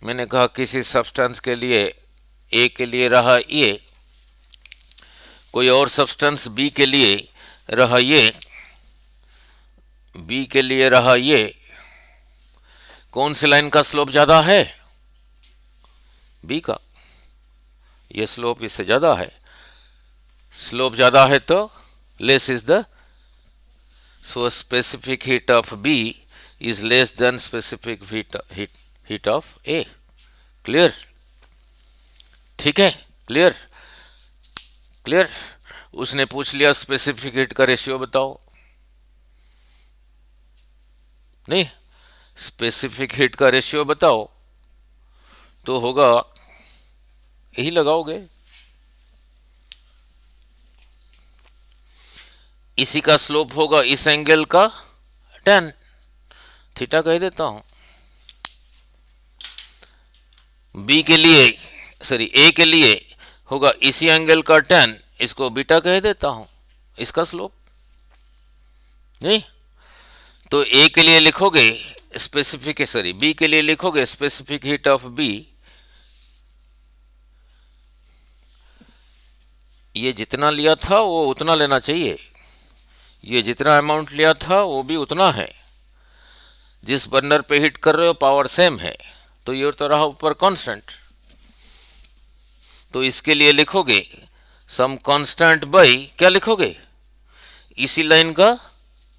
A: मैंने कहा किसी सब्सटेंस के लिए A के लिए रहा ये, कोई और सब्सटेंस B के लिए रहा ये, B के लिए रहा ये। कौन सी लाइन का स्लोप ज्यादा है? B का। ये स्लोप इससे ज्यादा है, स्लोप ज्यादा है तो less is the, so specific heat of B is less than specific heat of A. Clear? ठीक है, क्लियर क्लियर। उसने पूछ लिया स्पेसिफिक हीट का रेशियो बताओ, नहीं स्पेसिफिक हीट का रेशियो बताओ, तो होगा यही लगाओगे, इसी का स्लोप होगा इस एंगल का tan, थीटा कह देता हूं। B के लिए, सॉरी A के लिए होगा इसी एंगल का tan, इसको बीटा कह देता हूं, इसका स्लोप। नहीं तो A के लिए लिखोगे स्पेसिफिक, सॉरी B के लिए लिखोगे स्पेसिफिक हीट ऑफ B, ये जितना लिया था वो उतना लेना चाहिए, ये जितना अमाउंट लिया था वो भी उतना है। जिस बर्नर पे हीट कर रहे हो पावर सेम है, तो ये तो रहा ऊपर कांस्टेंट। तो इसके लिए लिखोगे सम कांस्टेंट बाई, क्या लिखोगे? इसी लाइन का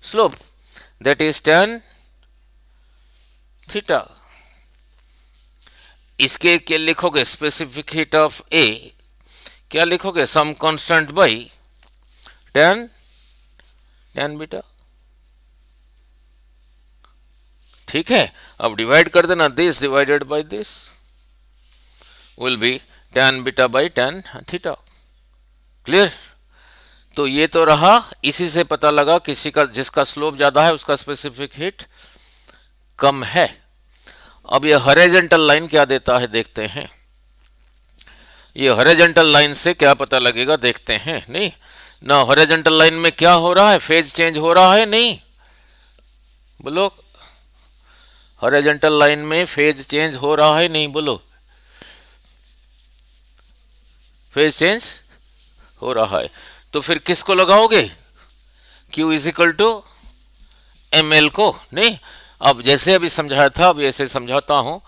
A: slope, that is tan theta. इसके क्या लिखोगे? स्पेसिफिक हीट ऑफ A, क्या लिखोगे? Some constant by tan beta. ठीक है, अब डिवाइड कर देना, this divided by this will be tan beta by tan theta. Clear? तो ये तो रहा, इसी से पता लगा किसी का जिसका स्लोप ज्यादा है उसका स्पेसिफिक हीट कम है। अब ये हॉरिजॉन्टल लाइन क्या देता है देखते हैं। ये हॉरिजॉन्टल लाइन से क्या पता लगेगा देखते हैं। नहीं ना, हॉरिजॉन्टल लाइन में क्या हो रहा है? फेज चेंज हो रहा है, नहीं बोलो, हॉरिजॉन्टल लाइन में फेज चेंज हो रहा है, नहीं बोलो, फेज चेंज हो रहा है। तो फिर किसको लगाओगे? Q is equal to ml को। नहीं, अब जैसे अभी समझाया था अब ऐसे समझाता हूं।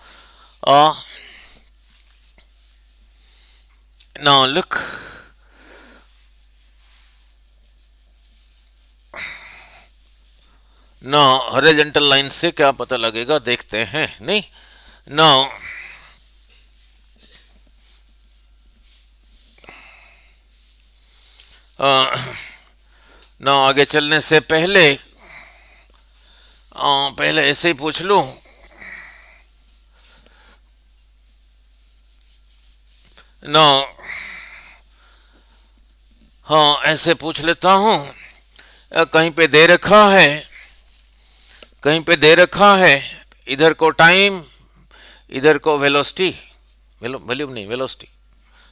A: नाउ लुक, ना हॉरिजॉन्टल लाइन से क्या पता लगेगा देखते हैं। नहीं नाउ ना, आगे चलने से पहले पहले ऐसे ही पूछ लूं ना। हाँ, ऐसे पूछ लेता हूँ। कहीं पे दे रखा है, कहीं पे दे रखा है, इधर को टाइम, इधर को वेलोसिटी, वॉल्यूम नहीं, वेलोसिटी,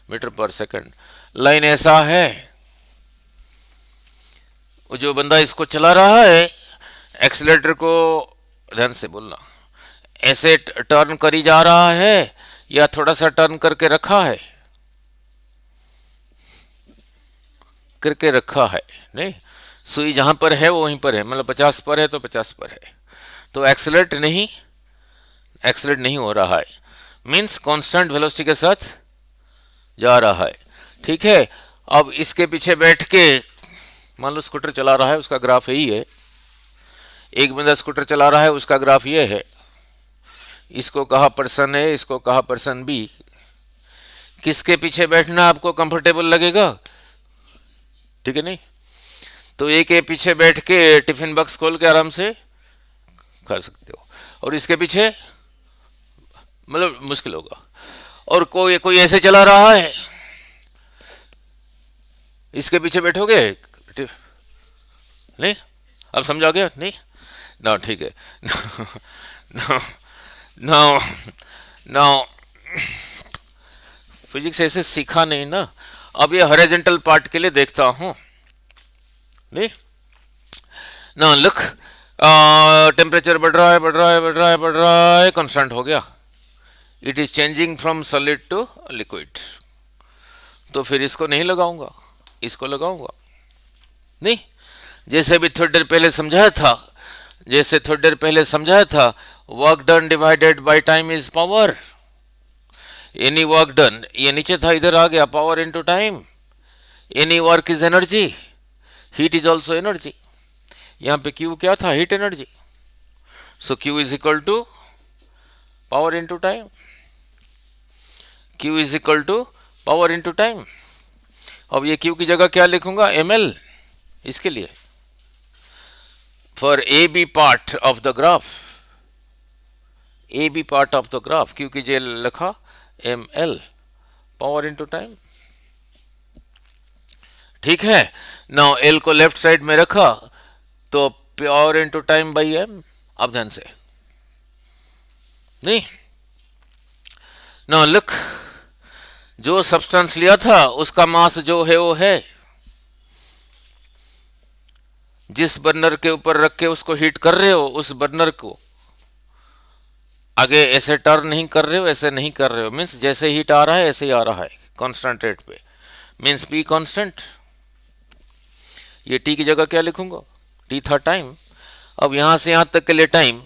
A: मीटर पर सेकंड। लाइन ऐसा है, वो जो बंदा इसको चला रहा है, एक्सीलेटर को ध्यान से बोलना, ऐसे टर्न करी जा रहा है या थोड़ा सा टर्न करके रखा है, करके रखा है, नहीं, सुई जहां पर है वो वहीं पर है, मतलब 50 पर है तो 50 पर है, तो एक्सेलेरेट नहीं हो रहा है, मीन्स कांस्टेंट वेलोसिटी के साथ जा रहा है। ठीक है, अब इसके पीछे बैठ के मान लो स्कूटर चला रहा है, उसका ग्राफ यही है। एक बंदा स्कूटर चला रहा है, उसका ग्राफ ये है। इसको कहा पर्सन ए, इसको कहा पर्सन बी। किसके पीछे बैठना आपको कंफर्टेबल लगेगा? ठीक है, नहीं तो एक के पीछे बैठ के टिफिन बॉक्स खोल के आराम से खा सकते हो, और इसके पीछे मतलब मुश्किल होगा। और कोई कोई ऐसे चला रहा है, इसके पीछे बैठोगे नहीं? अब समझा गया नहीं ना? ठीक है। नो नो नो, फिजिक्स ऐसे सीखा नहीं ना। अब ये हॉरिजॉन्टल पार्ट के लिए देखता हूं, नहीं ना, लुक, टेम्परेचर बढ़ रहा है, बढ़ रहा है, बढ़ रहा है, बढ़ रहा है, कांस्टेंट हो गया। It is changing from solid to liquid. तो फिर इसको नहीं लगाऊंगा, इसको लगाऊंगा, नहीं? जैसे भी थोड़ी देर पहले समझाया था, जैसे थोड़ी देर पहले समझाया था, work done divided by time is power. Any work done, ये नीचे था, इधर आ गया, power into time. Any work is energy, heat is also energy. यहां पे क्यू क्या था? Heat energy. So Q is equal to power into time, Q is equal to power into time. अब ये क्यू की जगह क्या लिखूंगा? ml, इसके लिए for A B part of the graph, A B part of the graph, Q की जगह लिखा ml, पावर इनटू टाइम। ठीक है, नाउ एल को लेफ्ट साइड में रखा तो power into time by M. अब ध्यान से, नहीं नाउ लुक, जो सब्सटेंस लिया था उसका मास जो है वो है, जिस बर्नर के ऊपर रख के उसको हीट कर रहे हो, उस बर्नर को आगे ऐसे टर्न नहीं कर रहे हो, ऐसे नहीं कर रहे हो, मीन्स जैसे हीट आ रहा है ऐसे ही आ रहा है, कांस्टेंट रेट पे, मीन्स पी कांस्टेंट। ये टी की जगह क्या लिखूंगा? टी था टाइम। अब यहां से यहां तक के लिए टाइम,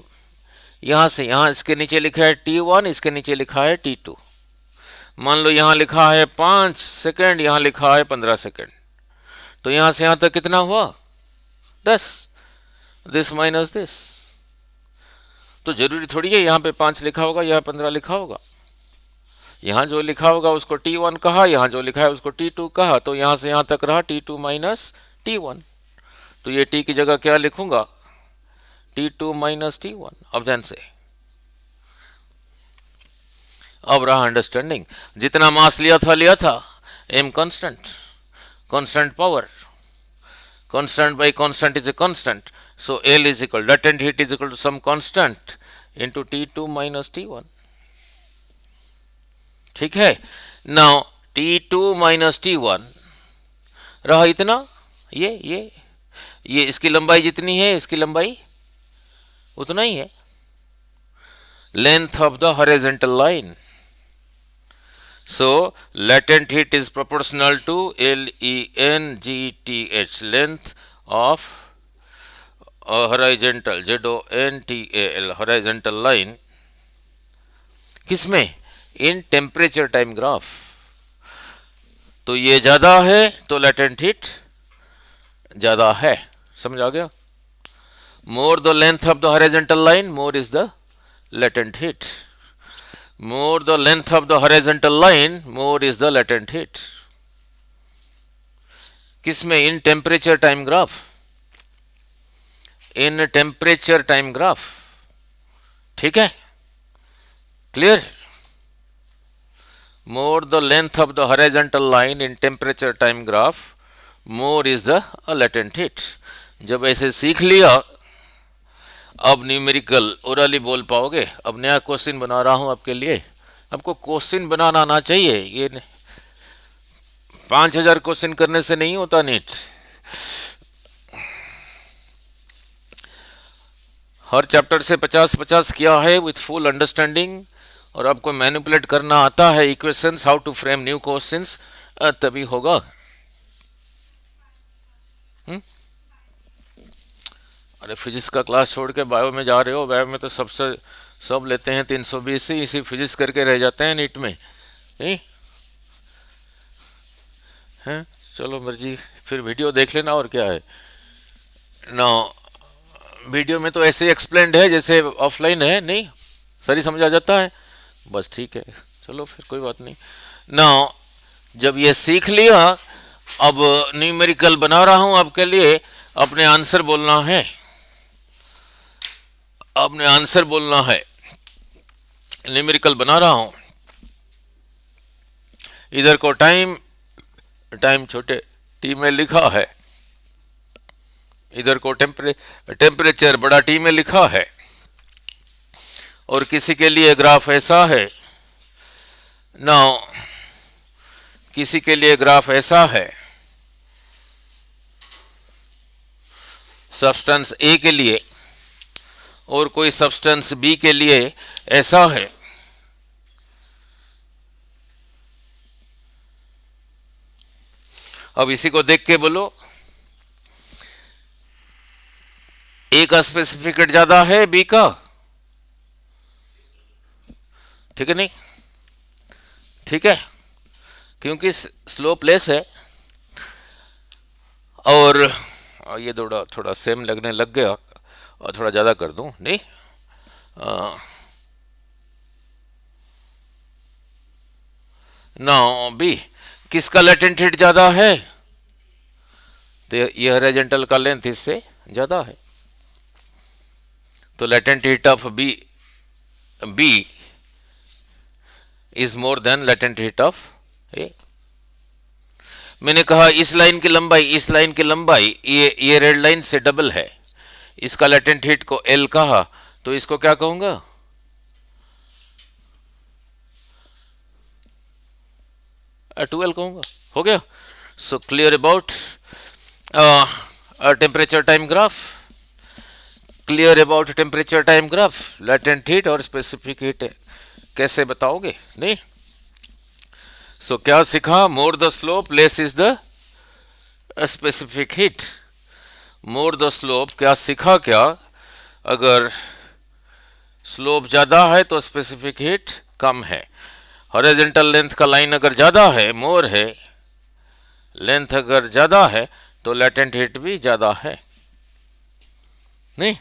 A: यहां से यहां इसके नीचे लिखा है T1, इसके नीचे लिखा है T2। मान लो यहां लिखा है 5 सेकेंड, यहां लिखा है 15 सेकेंड, तो यहां से यहां तक कितना हुआ? 10। This minus this. तो जरूरी थोड़ी है यहां पे 5 लिखा होगा, यहां 15 लिखा होगा। यहां जो लिखा होगा उसको T1 कहा, यहां जो लिखा है उसको T2 कहा, तो यहां से यहां तक रहा T2 माइनस T1। तो ये T की जगह क्या लिखूंगा? T2 minus T1। अब ध्यान से, अब रहा अंडरस्टैंडिंग। जितना मास लिया था, m constant, constant power, constant bye constant is a constant, so L is equal, latent heat is equal to some constant into T2 minus T1। ठीक है, नाउ T2 minus T1 रहा इतना, ये इसकी लंबाई जितनी है, इसकी लंबाई उतना ही है, length of the horizontal line. So latent heat is proportional to LENGTH, length of horizontal, ZONTAL, horizontal line। किसमें? In temperature time graph. तो ये ज्यादा है तो latent heat ज्यादा है, समझ आ गया? More the length of the horizontal line, more is the latent heat. More the length of the horizontal line, more is the latent heat। किसमें? In temperature time graph. In temperature time graph. ठीक है, clear? More the length of the horizontal line in temperature time graph, more is the latent heat. जब ऐसे सीख लिया, अब numerical orally बोल पाओगे। अब नया क्वेश्चन बना रहा हूं आपके लिए। आपको क्वेश्चन बनाना आना चाहिए, ये 5000 क्वेश्चन करने से नहीं होता नीट। हर चैप्टर से 50-50 किया है विथ फुल अंडरस्टैंडिंग, और आपको मैनिपुलेट करना आता है equations, how to frame new questions, तभी होगा। अरे फिजिक्स का क्लास छोड़ के बायो में जा रहे हो? बायो में तो सब लेते हैं 320 ही, इसी फिजिक्स करके रह जाते हैं नीट में, नहीं है? चलो मर्जी, फिर वीडियो देख लेना, और क्या है ना। वीडियो में तो ऐसे एक्सप्लेन्ड है जैसे ऑफलाइन है, नहीं सारी समझ आ जाता है, बस ठीक है। चलो फिर कोई बात नहीं ना। जब ये सीख लिया, अब न्यूमेरिकल बना रहा हूं आपके लिए। अपने आंसर बोलना है, आपने आंसर बोलना है। न्यूमेरिकल बना रहा हूं, इधर को टाइम छोटे टी में लिखा है, इधर को टेम्परेचर बड़ा टी में लिखा है, और किसी के लिए ग्राफ ऐसा है ना, किसी के लिए ग्राफ ऐसा है, सब्सटेंस ए के लिए, और कोई सब्सटेंस बी के लिए ऐसा है। अब इसी को देख के बोलो, ए का स्पेसिफिकेट ज्यादा है बी का, ठीक है नहीं? ठीक है, क्योंकि स्लोप लेस है, और ये थोड़ा सेम लगने लग गया, और थोड़ा ज्यादा कर दूं, नहीं ना। बी किसका लेटेंट हीट ज्यादा है? तो ये हॉरिजॉन्टल का लेंथ इससे ज्यादा है, तो latent heat of B is more than latent heat of A. मैंने कहा इस लाइन की लंबाई ये रेड लाइन से डबल है, इसका लेटेंट हीट को एल कहा, तो इसको क्या कहूंगा? 12 कहूंगा। हो गया? सो clear about temperature time graph, clear about temperature time graph. Latent heat और स्पेसिफिक हीट कैसे बताओगे? नहीं, सो क्या सीखा? More the slope less is the specific heat. More the slope क्या सीखा? क्या अगर स्लोप ज्यादा है तो स्पेसिफिक हीट कम है। हॉरिजॉन्टल लेंथ का लाइन अगर ज्यादा है, मोर है, लेंथ अगर ज्यादा है तो लेटेंट हीट भी ज्यादा है। नहीं,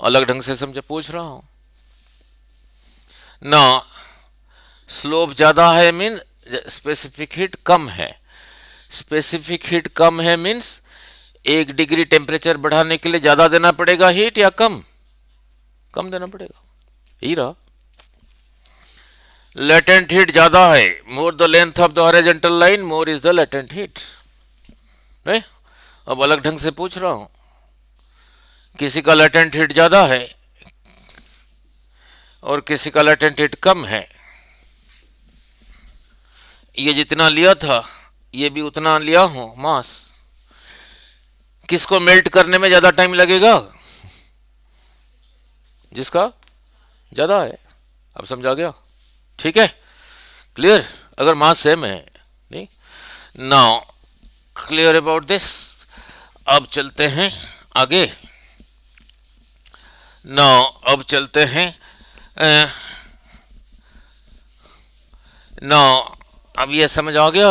A: अलग ढंग से समझे पूछ रहा हूं ना। स्लोप ज्यादा है मीन स्पेसिफिक हीट कम है। स्पेसिफिक हीट कम है मीन्स 1 डिग्री टेम्परेचर बढ़ाने के लिए ज्यादा देना पड़ेगा हीट, या कम देना पड़ेगा, यही रहा। लेटेंट हीट ज्यादा है, more the length of the horizontal line, more is the latent heat. नहीं, अब अलग ढंग से पूछ रहा हूं, किसी का लेटेंट हीट ज्यादा है और किसी का लेटेंट हीट कम है। ये जितना लिया था ये भी उतना लिया हूं मास। किसको मेल्ट करने में ज्यादा टाइम लगेगा? जिसका ज्यादा है। अब समझा गया? ठीक है, क्लियर? अगर मास सेम है, नहीं? Now clear about this. अब चलते हैं आगे। नाउ अब चलते हैं नाउ अब ये समझ आ गया।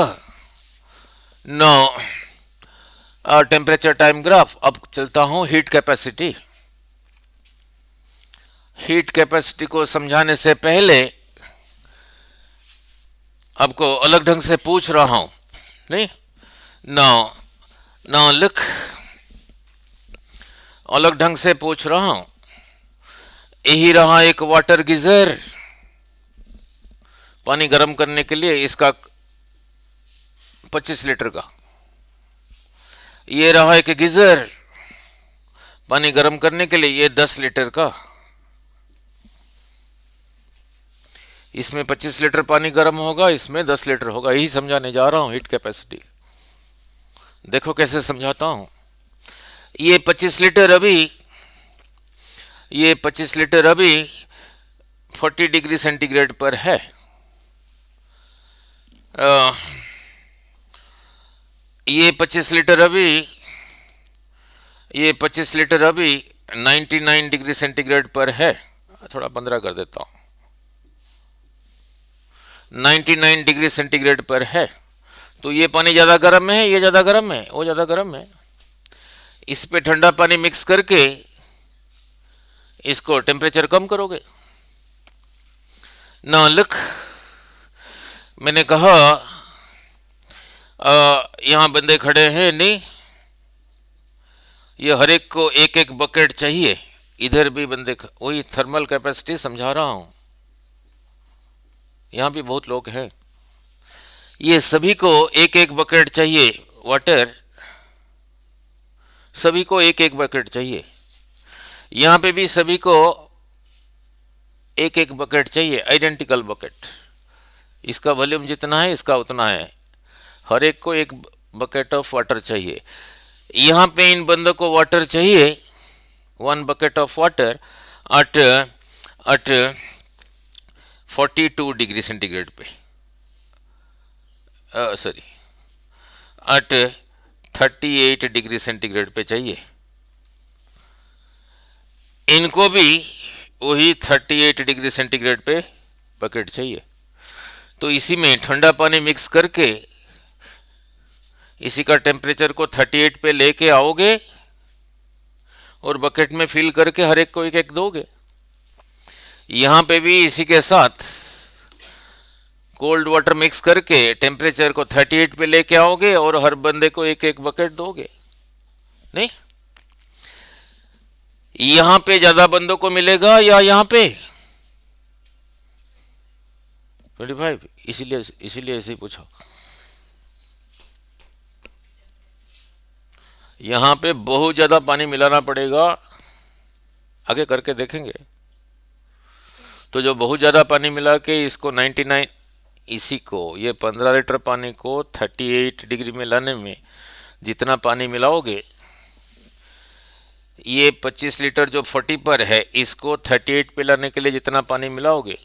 A: Now temperature time graph. अब चलता हूं हीट कैपेसिटी। हीट कैपेसिटी को समझाने से पहले आपको अलग ढंग से पूछ रहा हूं, नहीं? नाउ लुक, अलग ढंग से पूछ रहा हूं। यही रहा एक वाटर गीजर, पानी गर्म करने के लिए, इसका 25 लीटर का। ये रहा एक गीजर पानी गर्म करने के लिए, ये 10 लीटर का। इसमें 25 लीटर पानी गर्म होगा, इसमें 10 लीटर होगा। यही समझाने जा रहा हूं, हीट कैपेसिटी। देखो कैसे समझाता हूं। ये 25 लीटर अभी, ये 25 लीटर अभी 40 डिग्री सेंटीग्रेड पर है। ये 25 लीटर अभी, ये 25 लीटर अभी 99 डिग्री सेंटीग्रेड पर है। थोड़ा 15 कर देता हूं। 99 डिग्री सेंटीग्रेड पर है। तो ये पानी ज़्यादा गर्म है, ये ज़्यादा गर्म है, वो ज़्यादा गर्म है। इस पे ठंडा पानी मिक्स करके इसको टेम्परेचर कम करोगे ना। लुक, मैंने कहा यहाँ बंदे खड़े हैं नहीं, ये हर एक को एक एक बकेट चाहिए। इधर भी बंदे, वही थर्मल कैपेसिटी समझा रहा हूँ। यहाँ भी बहुत लोग हैं, ये सभी को एक एक बकेट चाहिए वाटर, सभी को एक एक बकेट चाहिए। यहाँ पे भी सभी को एक एक बकेट चाहिए, आइडेंटिकल बकेट। इसका वॉल्यूम जितना है इसका उतना है, हर एक को एक बकेट ऑफ वाटर चाहिए। यहाँ पे इन बंदों को वाटर चाहिए, 1 bucket of water at 42 degree centigrade पे, सॉरी at 38 डिग्री सेंटीग्रेड पे चाहिए। इनको भी वही 38 डिग्री सेंटीग्रेड पे बकेट चाहिए। तो इसी में ठंडा पानी मिक्स करके इसी का टेम्परेचर को 38 पे लेके आओगे और बकेट में फिल करके हर एक को एक एक दोगे। यहाँ पे भी इसी के साथ कोल्ड वाटर मिक्स करके टेम्परेचर को 38 पे लेके आओगे और हर बंदे को एक एक बकेट दोगे। नहीं, यहां पे ज्यादा बंदों को मिलेगा या यहां पे 25, इसीलिए ऐसे ही पूछा। यहां पे बहुत ज्यादा पानी मिलाना पड़ेगा, आगे करके देखेंगे। तो जो बहुत ज्यादा पानी मिला के इसको 99, इसी को, ये 15 लीटर पानी को 38 डिग्री में लाने में जितना पानी मिलाओगे, ये 25 लीटर जो 40 पर है इसको 38 पे लाने के लिए जितना पानी मिलाओगे,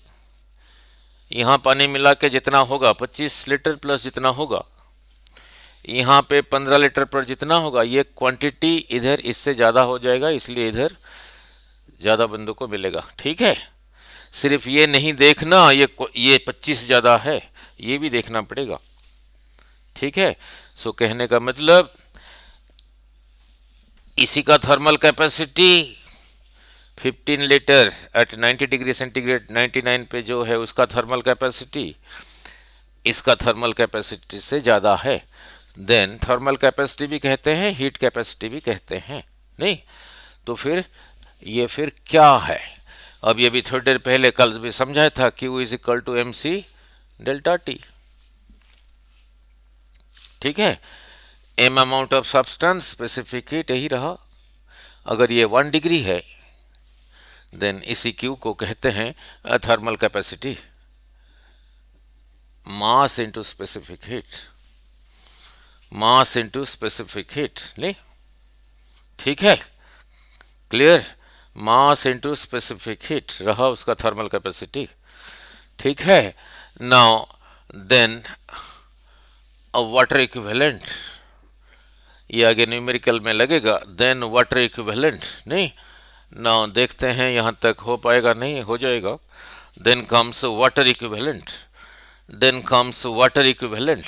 A: यहाँ पानी मिला के जितना होगा 25 लीटर प्लस जितना होगा, यहाँ पे 15 लीटर पर जितना होगा, ये क्वांटिटी इधर इससे ज़्यादा हो जाएगा, इसलिए इधर ज़्यादा बंदों को मिलेगा। ठीक है, सिर्फ ये नहीं देखना ये 25 ज़्यादा है, ये भी देखना पड़ेगा। ठीक है, सो कहने का मतलब इसी का thermal capacity 15 litre at 90 degree centigrade 99 पे जो है उसका थर्मल कैपेसिटी इसका थर्मल कैपेसिटी से ज़्यादा है। देन थर्मल कैपेसिटी भी कहते हैं, हीट कैपेसिटी भी कहते हैं। नहीं तो फिर ये फिर क्या है? अब ये भी थोड़ी देर पहले कल भी समझाया था, Q is equal to MC delta T. ठीक है, M amount of substance, specific heat, यही रहा। अगर ये 1 डिग्री है देन इसी Q को कहते हैं thermal capacity, mass into specific heat, mass into specific heat. नहीं, ठीक है, clear, mass into specific heat रहा उसका थर्मल कैपेसिटी। ठीक है, नाउ देन वाटर इक्विवेलेंट, ये आगे न्यूमेरिकल में लगेगा। देन वाटर इक्विवेलेंट, नहीं नाउ देखते हैं यहाँ तक हो पाएगा, नहीं हो जाएगा। Then comes water equivalent, then comes water equivalent,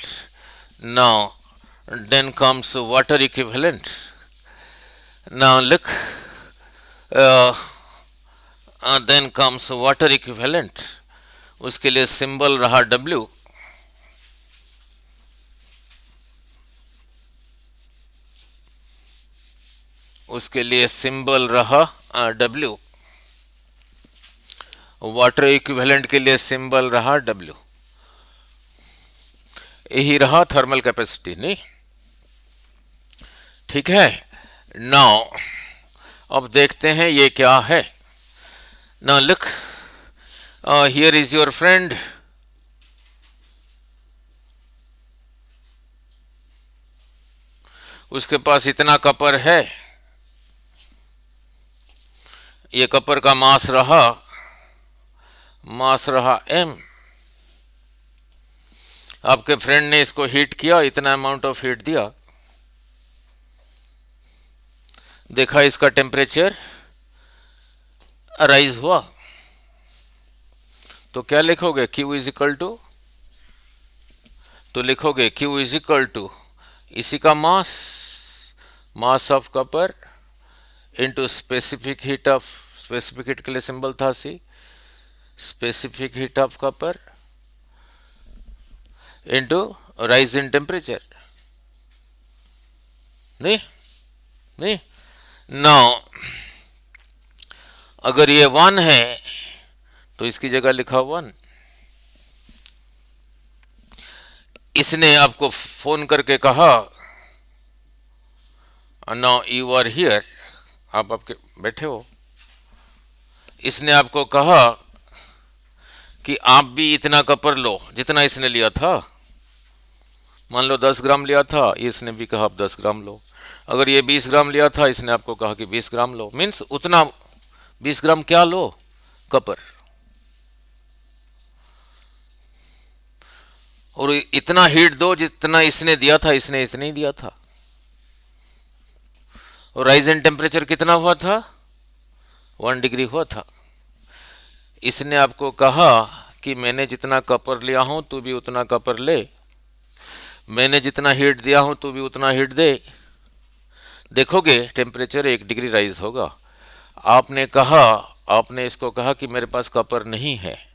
A: now then comes water equivalent. Now look, then comes water equivalent, उसके लिए सिंबल रहा W। उसके लिए सिंबल रहा W, वाटर इक्विवेलेंट के लिए सिंबल रहा W। यही रहा थर्मल कैपेसिटी, नहीं? ठीक है। नाउ अब देखते हैं ये क्या है। Now look, here is your friend, उसके पास इतना कपर है, ये कपर का मास रहा m। आपके फ्रेंड ने इसको हीट किया, इतना अमाउंट ऑफ हीट दिया, देखा इसका टेम्परेचर राइज हुआ, तो क्या लिखोगे? Q इज इक्वल टू, तो लिखोगे Q इज इक्वल टू इसी का mass of copper into specific heat of, specific heat के लिए सिंबल था C, specific heat of copper into rise in temperature, नहीं? नाउ अगर ये 1 है तो इसकी जगह लिखा 1। इसने आपको फोन करके कहा, नाउ यू आर हियर, आप आपके बैठे हो, इसने आपको कहा कि आप भी इतना कपर लो जितना इसने लिया था। मान लो 10 ग्राम लिया था, इसने भी कहा आप 10 ग्राम लो। अगर ये 20 ग्राम लिया था, इसने आपको कहा कि 20 ग्राम लो। मीन्स उतना 20 ग्राम क्या लो? कपर। और इतना हीट दो जितना इसने दिया था, इसने इतना ही दिया था। और राइज इन टेम्परेचर कितना हुआ था? 1 डिग्री हुआ था। इसने आपको कहा कि मैंने जितना कपर लिया हूं तू भी उतना कपर ले, मैंने जितना हीट दिया हूं तू भी उतना हीट दे। देखोगे टेम्परेचर 1 डिग्री राइज होगा। आपने इसको कहा कि मेरे पास कपर नहीं है,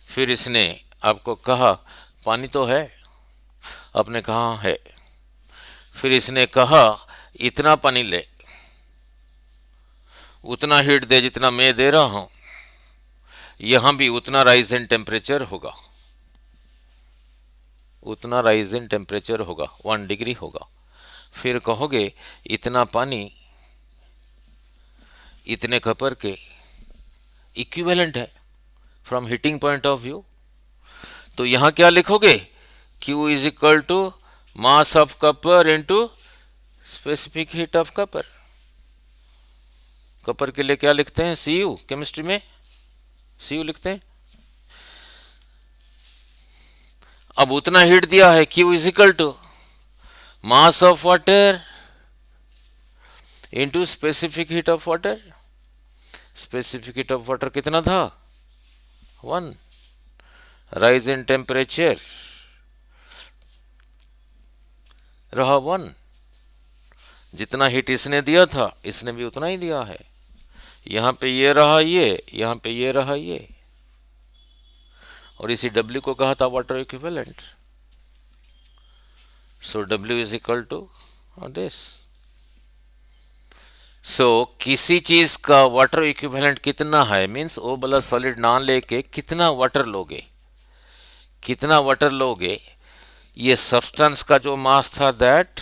A: फिर इसने आपको कहा पानी तो है, आपने कहा है, फिर इसने कहा इतना पानी ले, उतना हीट दे जितना मैं दे रहा हूं, यहां भी उतना राइज इन टेम्परेचर होगा, उतना राइज इन टेम्परेचर होगा, 1 डिग्री होगा। फिर कहोगे इतना पानी इतने कपर के इक्विवेलेंट है from heating point of view. तो यहां क्या लिखोगे? Q is equal to mass of copper into specific heat of copper. Copper के लिए क्या लिखते हैं? Cu, केमिस्ट्री में Cu लिखते हैं। अब उतना हीट दिया है, Q is equal to mass of water into specific heat of water. Specific heat of water कितना था? 1। राइज इन टेम्परेचर रहा 1। जितना हीट इसने दिया था, इसने भी उतना ही दिया है। यहां पे ये रहा ये, यहां पे ये रहा ये, और इसी W को कहा था water equivalent. So W is equal to this. So किसी चीज का वाटर इक्विवेलेंट कितना है, मीन्स ओ वाला सॉलिड ना लेके कितना वाटर लोगे, कितना वाटर लोगे, ये सब्सटेंस का जो मास था दैट,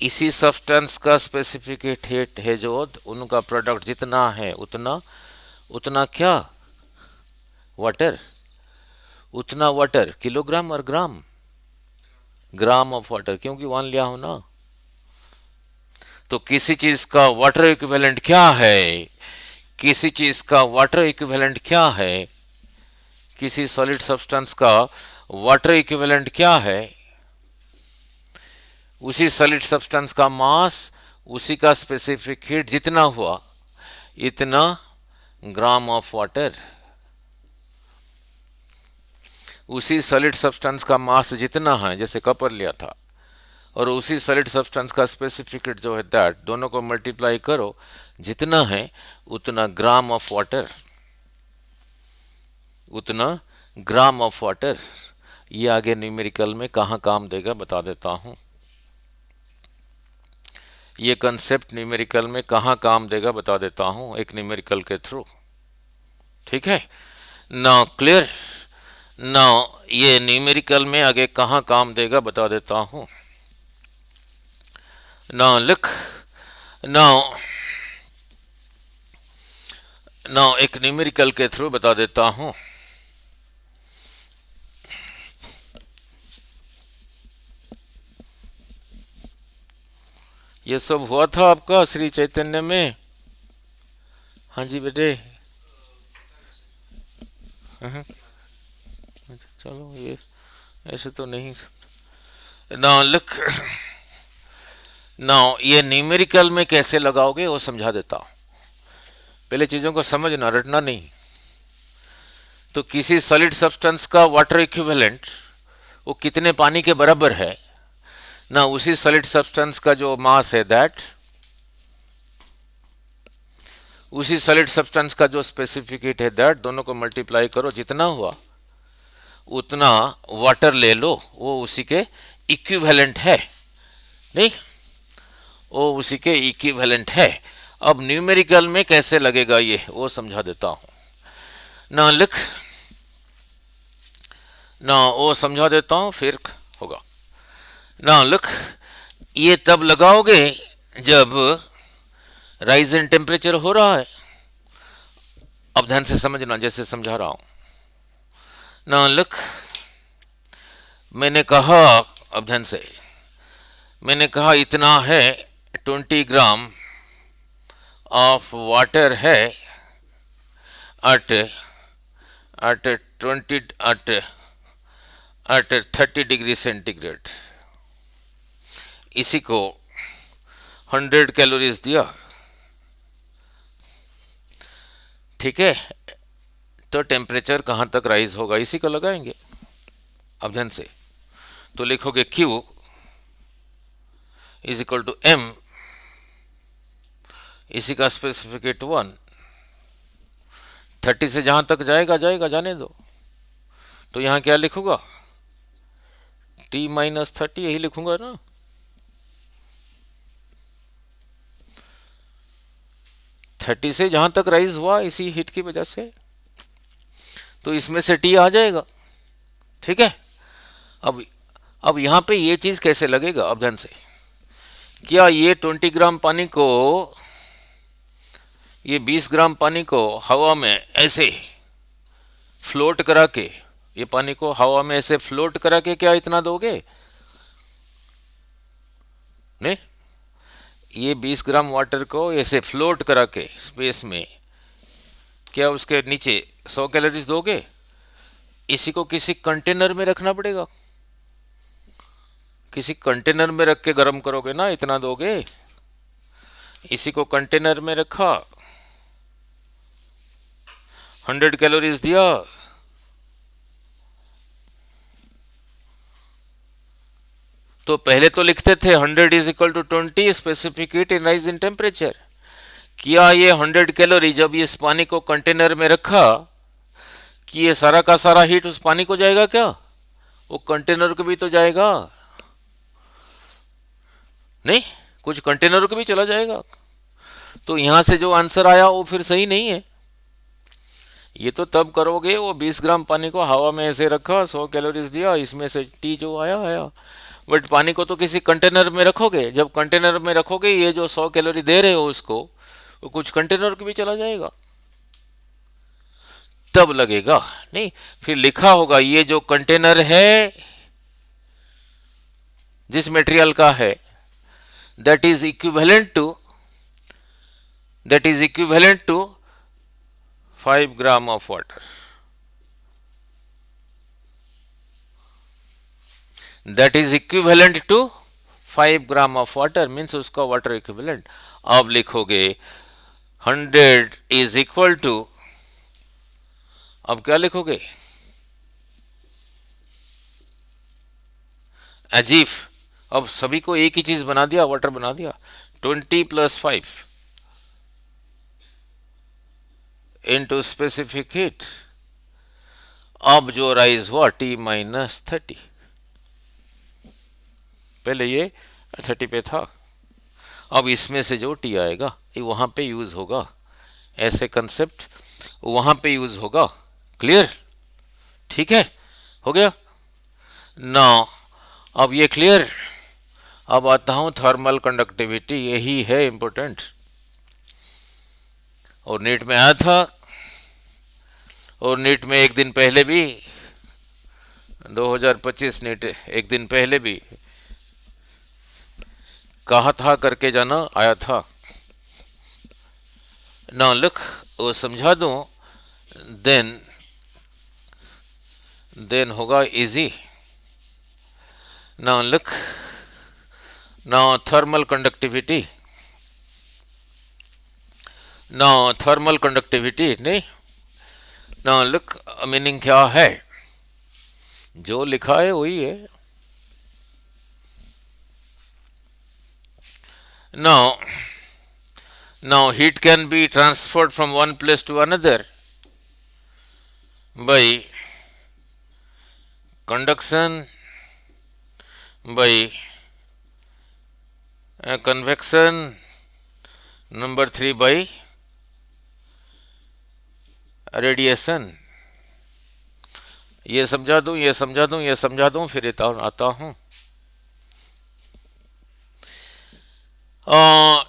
A: इसी सब्सटेंस का स्पेसिफिक हीट है जो उनका प्रोडक्ट जितना है उतना क्या? वाटर। उतना वाटर किलोग्राम और ग्राम? ग्राम ऑफ वाटर, क्योंकि 1 लिया हो ना। तो किसी चीज का वाटर इक्विवेलेंट क्या है? किसी चीज का वाटर इक्विवेलेंट क्या है? किसी सॉलिड सब्सटेंस का वाटर इक्विवेलेंट क्या है? उसी सॉलिड सब्सटेंस का मास, उसी का स्पेसिफिक हीट जितना हुआ, इतना ग्राम ऑफ वाटर। उसी सॉलिड सब्सटेंस का मास जितना है, जैसे कपर लिया था, और उसी सॉलिड सब्सटेंस का स्पेसिफिक हीट जो है दैट, दोनों को मल्टीप्लाई करो, जितना है उतना ग्राम ऑफ वाटर, उतना ग्राम ऑफ वाटर। ये आगे न्यूमेरिकल में कहाँ काम देगा बता देता हूं। ये कंसेप्ट न्यूमेरिकल में कहाँ काम देगा बता देता हूँ एक न्यूमेरिकल के थ्रू। ठीक है, नाउ क्लियर। नाउ ये न्यूमेरिकल में आगे कहाँ काम देगा बता देता हूँ। नाउ लिख, नाउ नाउ एक न्यूमेरिकल के थ्रू बता देता हूँ। ये सब हुआ था आपका श्री चैतन्य में। हाँ जी बेटे। हाँ, चलो ये ऐसे तो नहीं। नाउ लिख, नाउ ये न्यूमेरिकल में कैसे लगाओगे वो समझा देता हूँ। पहले चीज़ों को समझना, रटना नहीं। तो किसी सॉलिड सब्सटेंस का वाटर इक्विवेलेंट वो कितने पानी के बराबर है ना, उसी सॉलिड सब्सटेंस का जो मास है दैट, उसी सॉलिड सब्सटेंस का जो स्पेसिफिक हीट है दैट, दोनों को मल्टीप्लाई करो, जितना हुआ उतना वाटर ले लो, वो उसी के इक्विवेलेंट है। नहीं, वो उसी के इक्विवेलेंट है। अब न्यूमेरिकल में कैसे लगेगा ये वो समझा देता हूं ना। लिख, ना वो समझा देता हूं फिर होगा ना। लिख, ये तब लगाओगे जब राइज इन टेम्परेचर हो रहा है। अब ध्यान से समझना जैसे समझा रहा हूं ना। लिख, मैंने कहा, अब ध्यान से, मैंने कहा इतना है 20 ग्राम ऑफ वाटर है at at 20 at 30 degree centigrade. इसी को 100 कैलोरीज दिया। ठीक है, तो टेम्परेचर कहाँ तक राइज होगा इसी को लगाएंगे। अब ध्यान से, तो लिखोगे Q is equal to M, इसी का स्पेसिफिकेट 1। 30 से जहां तक जाएगा जाएगा, जाने दो। तो यहां क्या लिखूंगा, T माइनस 30 यही लिखूंगा ना। थर्टी से जहां तक राइज हुआ इसी हीट की वजह से, तो इसमें से T आ जाएगा। ठीक है, अब यहां पे ये चीज कैसे लगेगा। अब ध्यान से, क्या ये 20 ग्राम पानी को, ये 20 ग्राम पानी को हवा में ऐसे फ्लोट करा के, ये पानी को हवा में ऐसे फ्लोट करा के क्या इतना दोगे? नहीं, ये 20 ग्राम वाटर को ऐसे फ्लोट करा के स्पेस में क्या उसके नीचे 100 कैलोरीज दोगे? इसी को किसी कंटेनर में रखना पड़ेगा। किसी कंटेनर में रख के गर्म करोगे ना, इतना दोगे। इसी को कंटेनर में रखा, 100 कैलोरीज दिया। तो पहले तो लिखते थे 100 is equal to 20 specific heat in rise in temperature. किया ये 100 कैलोरी जब इस पानी को कंटेनर में रखा, कि ये सारा का सारा हीट उस पानी को जाएगा क्या? वो कंटेनर को भी तो जाएगा। नहीं, कुछ कंटेनर को भी चला जाएगा। तो यहां से जो आंसर आया वो फिर सही नहीं है। ये तो तब करोगे, वो 20 ग्राम पानी को हवा में ऐसे रखा, 100 कैलोरीज दिया, इसमें से टी जो आया आया। बट पानी को तो किसी कंटेनर में रखोगे। जब कंटेनर में रखोगे, ये जो 100 कैलोरी दे रहे हो उसको, वो कुछ कंटेनर को भी चला जाएगा, तब लगेगा। नहीं, फिर लिखा होगा ये जो कंटेनर है जिस मटेरियल का है, that is equivalent to 5 gram of water. That is equivalent to 5 gram of water, means उसका वाटर इक्विवेलेंट। अब लिखोगे 100 इज इक्वल टू, अब क्या लिखोगे? अजीब, अब सभी को एक ही चीज बना दिया, वाटर बना दिया। 20 प्लस 5 इंटू स्पेसिफिक हीट। अब जो राइज हुआ T माइनस 30, पहले ये 30 पे था। अब इसमें से जो टी आएगा ये वहाँ पे यूज़ होगा, ऐसे कंसेप्ट वहाँ पे यूज़ होगा। क्लियर? ठीक है, हो गया ना? अब ये क्लियर। अब आता हूँ थर्मल कंडक्टिविटी, यही है इम्पोर्टेंट, और नीट में आया था, और नीट में एक दिन पहले भी 2025 नीट एक दिन पहले भी कहा था करके जाना आया था ना। लुक, वो समझा दूं, देन होगा इजी। ना लुक, ना थर्मल कंडक्टिविटी, ना थर्मल कंडक्टिविटी नहीं ना। लुक, मीनिंग क्या है? जो लिखा है वही है। Now heat can be transferred from one place to another by conduction, by convection, number 3 by radiation. ये समझा दूं, ये समझा दूं, ये समझा दूं, फिर आता हूं।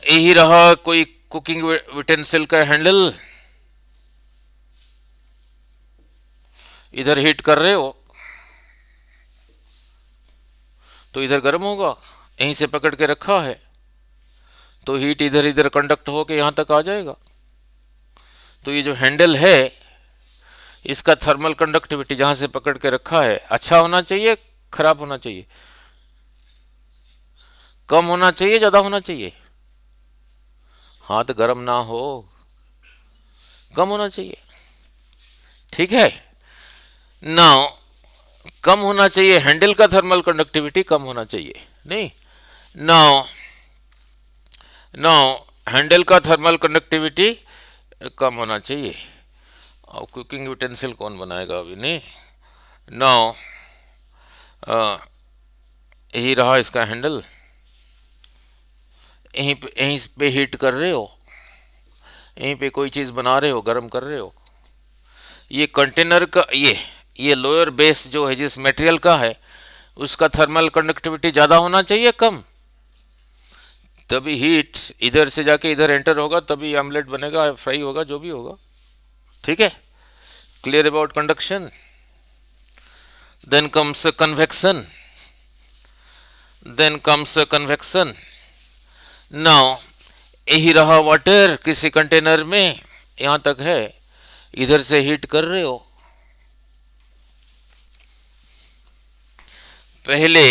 A: यही रहा कोई कुकिंग यूटेंसिल का हैंडल, इधर हीट कर रहे हो तो इधर गर्म होगा, यहीं से पकड़ के रखा है तो हीट इधर इधर कंडक्ट होके यहां तक आ जाएगा। तो ये जो हैंडल है इसका थर्मल कंडक्टिविटी जहां से पकड़ के रखा है अच्छा होना चाहिए, खराब होना चाहिए, कम होना चाहिए, ज्यादा होना चाहिए? हाथ गर्म ना हो, कम होना चाहिए। ठीक है ना? कम होना चाहिए, हैंडल का थर्मल कंडक्टिविटी कम होना चाहिए, नहीं ना? हैंडल का थर्मल कंडक्टिविटी कम होना चाहिए। और कुकिंग यूटेंसिल कौन बनाएगा अभी? नहीं ना। यही रहा इसका हैंडल, यहीं पे हीट कर रहे हो, यहीं पे कोई चीज़ बना रहे हो, गर्म कर रहे हो। ये कंटेनर का ये लोअर बेस जो है जिस मटेरियल का है उसका थर्मल कंडक्टिविटी ज़्यादा होना चाहिए, कम? तभी हीट इधर से जाके इधर एंटर होगा, तभी आमलेट बनेगा, फ्राई होगा, जो भी होगा। ठीक है? Clear about conduction? Then comes convection, now यही रहा वाटर किसी कंटेनर में, यहां तक है, इधर से हीट कर रहे हो। पहले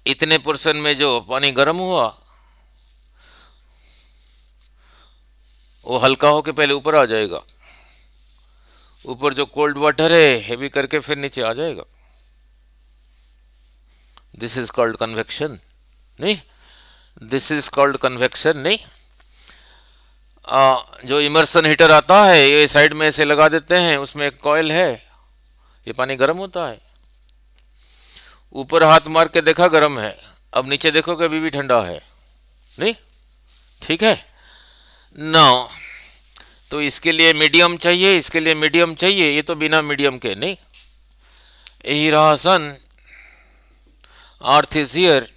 A: इतने पोर्शन में जो पानी गर्म हुआ वो हल्का होके पहले ऊपर आ जाएगा, ऊपर जो कोल्ड वाटर है हेवी करके फिर नीचे आ जाएगा। दिस इज कॉल्ड कन्वेक्शन, नहीं? दिस इज कॉल्ड कन्वेक्शन, नहीं? जो इमर्सन हीटर आता है ये साइड में ऐसे लगा देते हैं, उसमें एक कॉइल है, ये पानी गर्म होता है, ऊपर हाथ मार के देखा गर्म है, अब नीचे देखो कि अभी भी ठंडा है, नहीं? ठीक है ना? तो इसके लिए मीडियम चाहिए, इसके लिए मीडियम चाहिए, ये तो बिना मीडियम के नहीं। यही रहा सन, अर्थ इज हियर,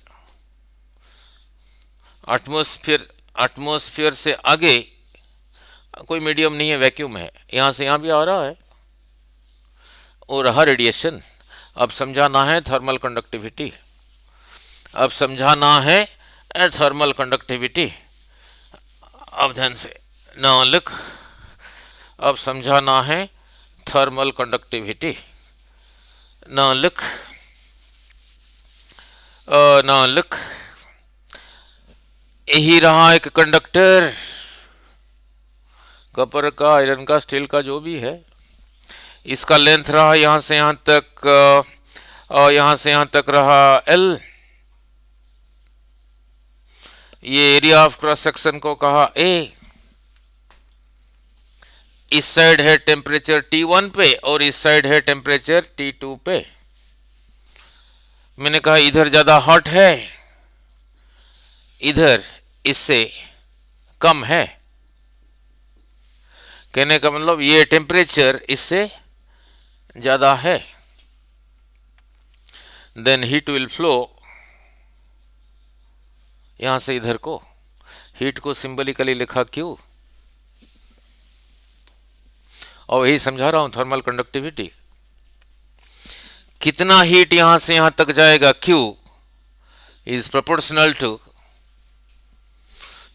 A: एटमॉस्फेयर से आगे कोई मीडियम नहीं है, वैक्यूम है, यहां से यहां भी आ रहा है। और रहा रेडिएशन। अब समझाना है थर्मल कंडक्टिविटी, अब समझाना है थर्मल कंडक्टिविटी। अब ध्यान से ना लिख, अब समझाना है थर्मल कंडक्टिविटी। ना लिख, ना लिख, यही रहा एक कंडक्टर, कॉपर का, आयरन का, स्टील का, जो भी है, इसका लेंथ रहा यहां से यहां तक, और यहां से यहां तक रहा L। ये एरिया ऑफ क्रॉस सेक्शन को कहा A। इस साइड है टेम्परेचर T1 पे और इस साइड है टेम्परेचर T2 पे। मैंने कहा इधर ज्यादा हॉट है, इधर इससे कम है, कहने का मतलब ये टेम्परेचर इससे ज़्यादा है, देन हीट विल फ्लो यहां से इधर को। हीट को सिंबलिकली लिखा क्यू, और यही समझा रहा हूं थर्मल कंडक्टिविटी। कितना हीट यहां से यहां तक जाएगा, क्यू इज प्रोपोर्शनल टू,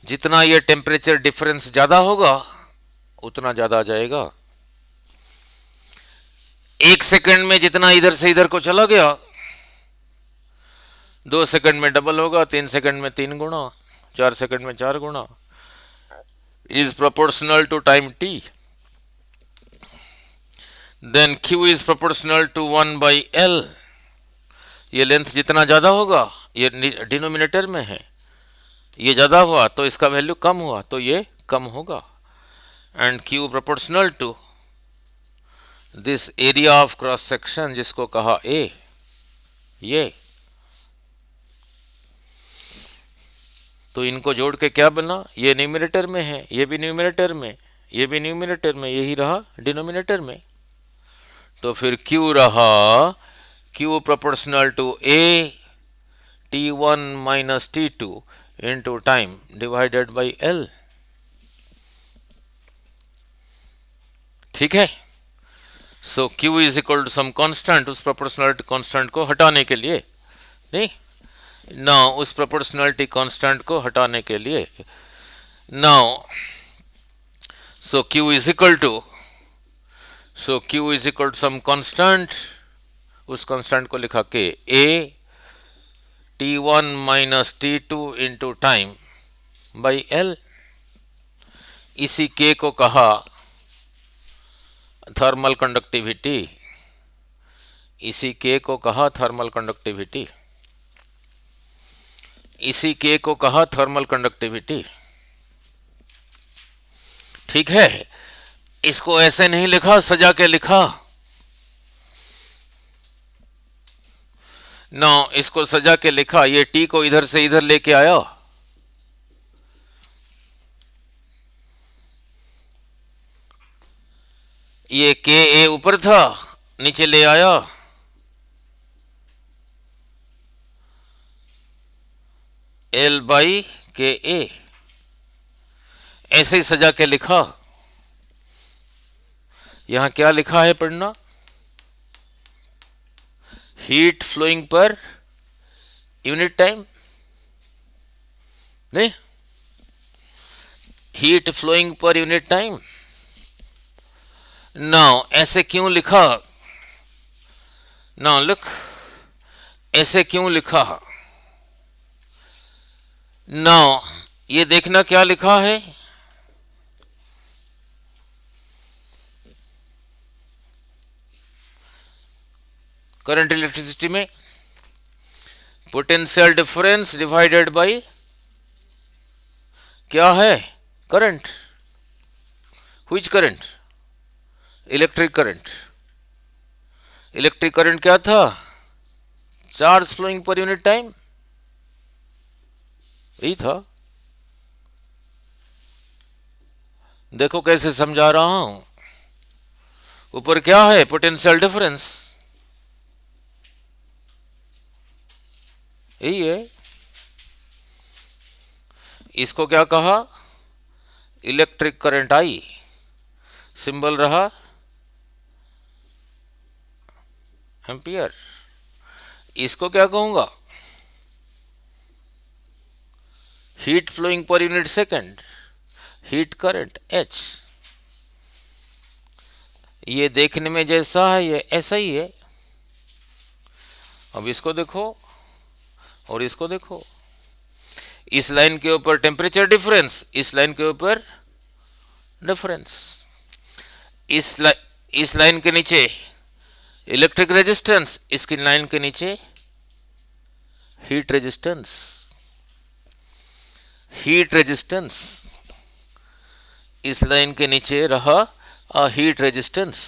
A: जितना ये टेम्परेचर डिफरेंस ज्यादा होगा उतना ज्यादा जाएगा। 1 सेकंड में जितना इधर से इधर को चला गया, 2 सेकंड में डबल होगा, 3 सेकंड में 3 गुना, 4 सेकंड में 4 गुना, is proportional to time T. Then Q is proportional to 1/L। ये लेंथ जितना ज़्यादा होगा, ये डिनोमिनेटर में है, ये ज़्यादा हुआ तो इसका वैल्यू कम हुआ तो ये कम होगा, and Q proportional to this area of cross section जिसको कहा A। ये तो इनको जोड़ के क्या बना, ये न्यूमिनेटर में है, ये भी न्यूमिनेटर में, ये भी न्यूमिनेटर में, यही रहा डिनोमिनेटर में। तो फिर Q रहा Q proportional to A T1 minus T2 into time divided by L। ठीक है, so Q is equal to some constant, उस प्रोपोर्शनलिटी कांस्टेंट को हटाने के लिए, नहीं नाउ उस प्रोपोर्शनलिटी कांस्टेंट को हटाने के लिए, now so Q is equal to, so Q is equal to some constant, उस कांस्टेंट को लिखा K A T1 minus T2 into time by L। इसी K को कहा थर्मल कंडक्टिविटी, इसी K को कहा थर्मल कंडक्टिविटी, इसी K को कहा थर्मल कंडक्टिविटी। ठीक है, इसको ऐसे नहीं लिखा, सजा के लिखा। नो, इसको सजा के लिखा, ये T को इधर से इधर लेके आया, ये Ka ऊपर था, नीचे ले आया, L बाई Ka, ऐसे ही सजा के लिखा। यहां क्या लिखा है पढ़ना, heat flowing per unit time, नहीं heat flowing per unit time. Now ऐसे क्यों लिखा, नाउ लुक ऐसे क्यों लिखा, नाउ ये देखना क्या लिखा है, करंट इलेक्ट्रिसिटी में पोटेंशियल डिफरेंस डिवाइडेड बाय क्या है, current. Which current, electric current. Electric current क्या था, charge flowing per unit time, यही था। देखो कैसे समझा रहा हूं, ऊपर क्या है, पोटेंशियल डिफरेंस, यही है। इसको क्या कहा, इलेक्ट्रिक करंट आई, सिंबल रहा एम्पियर। इसको क्या कहूंगा, heat flowing per unit second, heat current H। ये देखने में जैसा है ये ऐसा ही है। अब इसको देखो और इसको देखो, इस लाइन के ऊपर टेम्परेचर डिफरेंस, इस लाइन के ऊपर डिफरेंस, इस लाइन के नीचे इलेक्ट्रिक रेजिस्टेंस, इसकी लाइन के नीचे हीट रेजिस्टेंस, हीट रेजिस्टेंस, इस लाइन के नीचे रहा हीट रेजिस्टेंस।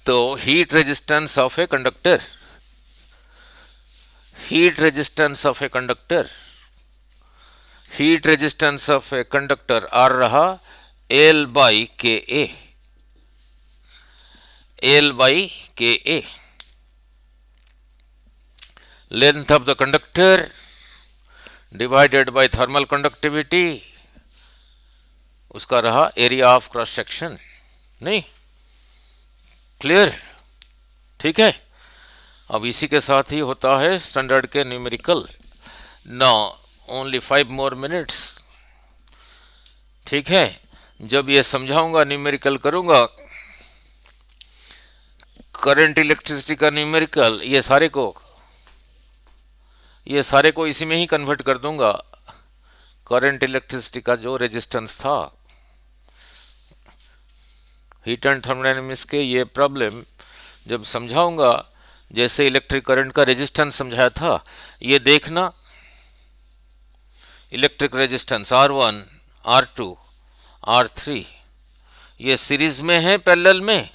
A: तो heat resistance of a conductor, heat resistance of a conductor heat resistance of a conductor R रहा L by K A, L by K A. Length of the conductor divided by thermal conductivity, उसका रहा area of cross section. नहीं, clear? ठीक है। अब इसी के साथ ही होता है स्टैंडर्ड के numerical. Now only 5 more minutes. ठीक है, जब ये समझाऊंगा न्यूमेरिकल करूंगा, करंट इलेक्ट्रिसिटी का न्यूमेरिकल, ये सारे को इसी में ही कन्वर्ट कर दूंगा। करंट इलेक्ट्रिसिटी का जो रेजिस्टेंस था, हीट एंड थर्मोडायनेमिक्स के ये प्रॉब्लम जब समझाऊंगा, जैसे इलेक्ट्रिक करंट का रेजिस्टेंस समझाया था, ये देखना electric resistance R1, R2, R3 ये सीरीज में है, पैरेलल में।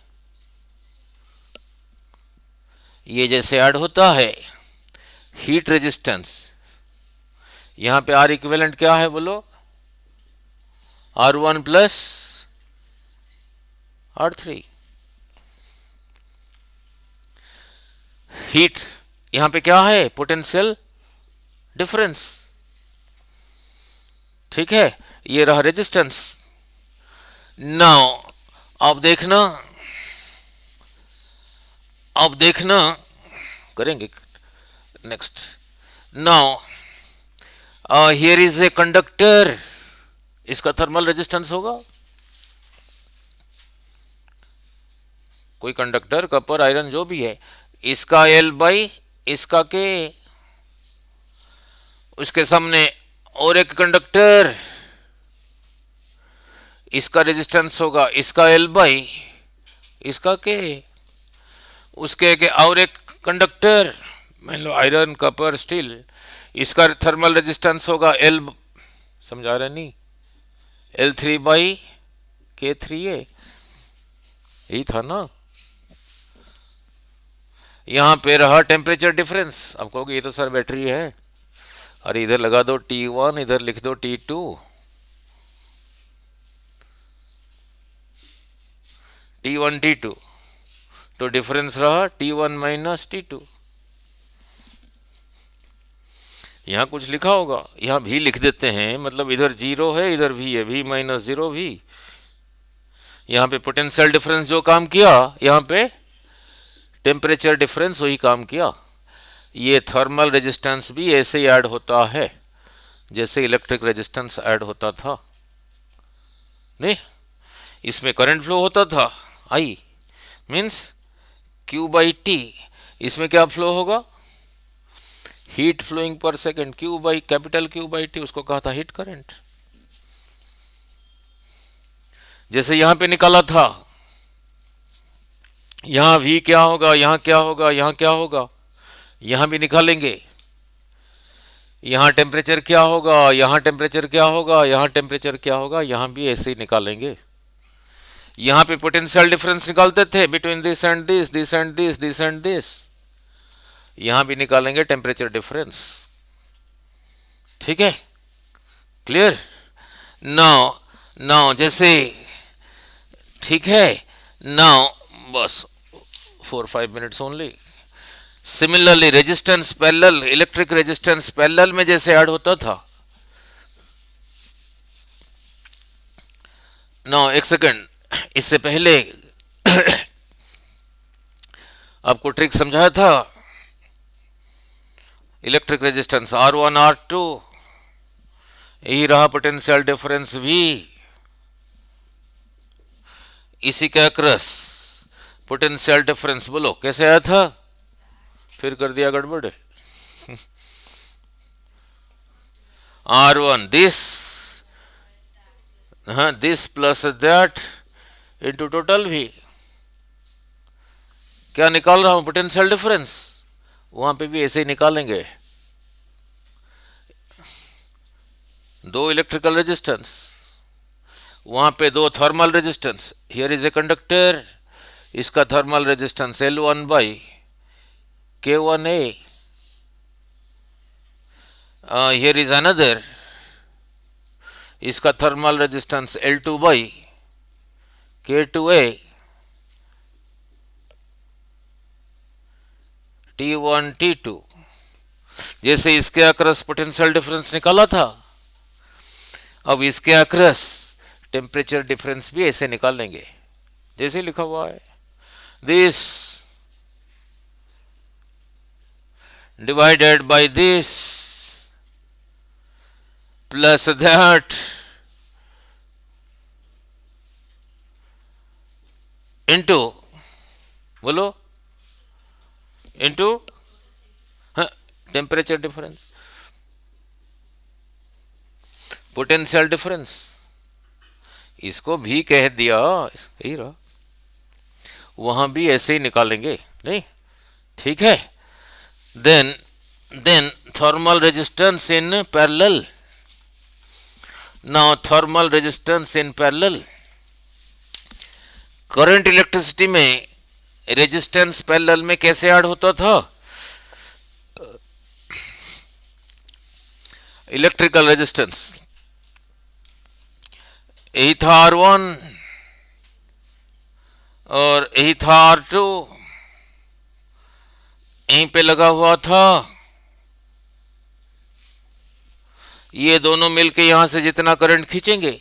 A: ये जैसे ऐड होता है हीट रेजिस्टेंस, यहां पे R इक्विवेलेंट क्या है बोलो? R1 plus R3। हीट यहां पे क्या है? Potential difference. ठीक है, ये रहा रेजिस्टेंस। नाउ अब देखना करेंगे next. Now here is a conductor, इसका थर्मल रेजिस्टेंस होगा, कोई कंडक्टर, कपर, आयरन जो भी है, इसका L बाई इसका के। उसके सामने और एक कंडक्टर, इसका रेजिस्टेंस होगा इसका L बाई इसका के। उसके के और एक कंडक्टर, मान लो आयरन, कपर, स्टील, इसका थर्मल रेजिस्टेंस होगा L, समझा रहे नहीं, L3 बाई K3A। यही था ना। यहां पे रहा टेम्परेचर डिफरेंस। आप कहोगे ये तो सर बैटरी है, अरे इधर लगा दो T1, इधर लिख दो T2, T1 T2, तो डिफरेंस रहा T1 माइनस T2। यहां कुछ लिखा होगा, यहां भी लिख देते हैं, मतलब इधर 0 है, इधर भी है, V माइनस 0 भी। यहां पे पोटेंशियल डिफरेंस जो काम किया, यहां पे टेम्परेचर डिफरेंस वही काम किया। ये थर्मल रेजिस्टेंस भी ऐसे ही ऐड होता है जैसे इलेक्ट्रिक रेजिस्टेंस ऐड होता था। नहीं, इसमें करंट फ्लो होता था, I means Q by T. इसमें क्या फ्लो होगा? Heat flowing per second, Q by capital Q by T, उसको कहा था हीट करंट। जैसे यहां पे निकाला था, यहां V क्या होगा, यहां क्या होगा, यहां क्या होगा, यहां भी निकालेंगे। यहां टेम्परेचर क्या होगा, यहां टेम्परेचर क्या होगा, यहां टेम्परेचर क्या होगा, यहां भी ऐसे ही निकालेंगे। यहां पे पोटेंशियल डिफरेंस निकालते थे between this and this, this and this, this and this, यहां भी निकालेंगे टेम्परेचर डिफरेंस। ठीक है, क्लियर? नाउ जैसे, ठीक है, नाउ बस 4-5 minutes only. Similarly resistance parallel, electric resistance parallel में जैसे ऐड होता था। नाउ एक सेकंड, इससे पहले आपको ट्रिक समझाया था। इलेक्ट्रिक रेजिस्टेंस R1 R2, यही रहा पोटेंशियल डिफरेंस V, इसी का अक्रस पोटेंशियल डिफरेंस बोलो कैसे आया था? फिर कर दिया गड़बड़। R1 दिस, हाँ this plus that into total V। क्या निकाल रहा हूं? Potential difference. वहां पे भी ऐसे ही निकालेंगे। दो इलेक्ट्रिकल रेजिस्टेंस, वहां पे दो thermal resistance. Here is a conductor, इसका thermal resistance L1 by K1A। Here is another इसका thermal resistance L2 by K2A T1 T2, जैसे इसके अक्रॉस पोटेंशियल डिफरेंस निकाला था, अब इसके अक्रॉस टेम्परेचर डिफरेंस भी ऐसे निकाल लेंगे जैसे लिखा हुआ है, this divided by this plus that into, बोलो, into temperature difference, potential difference, इसको भी कह दिया, यही रहा, वहां भी ऐसे ही निकालेंगे, नहीं, ठीक है। Then thermal resistance in parallel, now thermal resistance in parallel, current electricity में रेजिस्टेंस पैरेलल में कैसे ऐड होता था, इलेक्ट्रिकल रेजिस्टेंस यही था R1 और यही था R2, यहीं पे लगा हुआ था, ये दोनों मिलके यहां से जितना करंट खींचेंगे,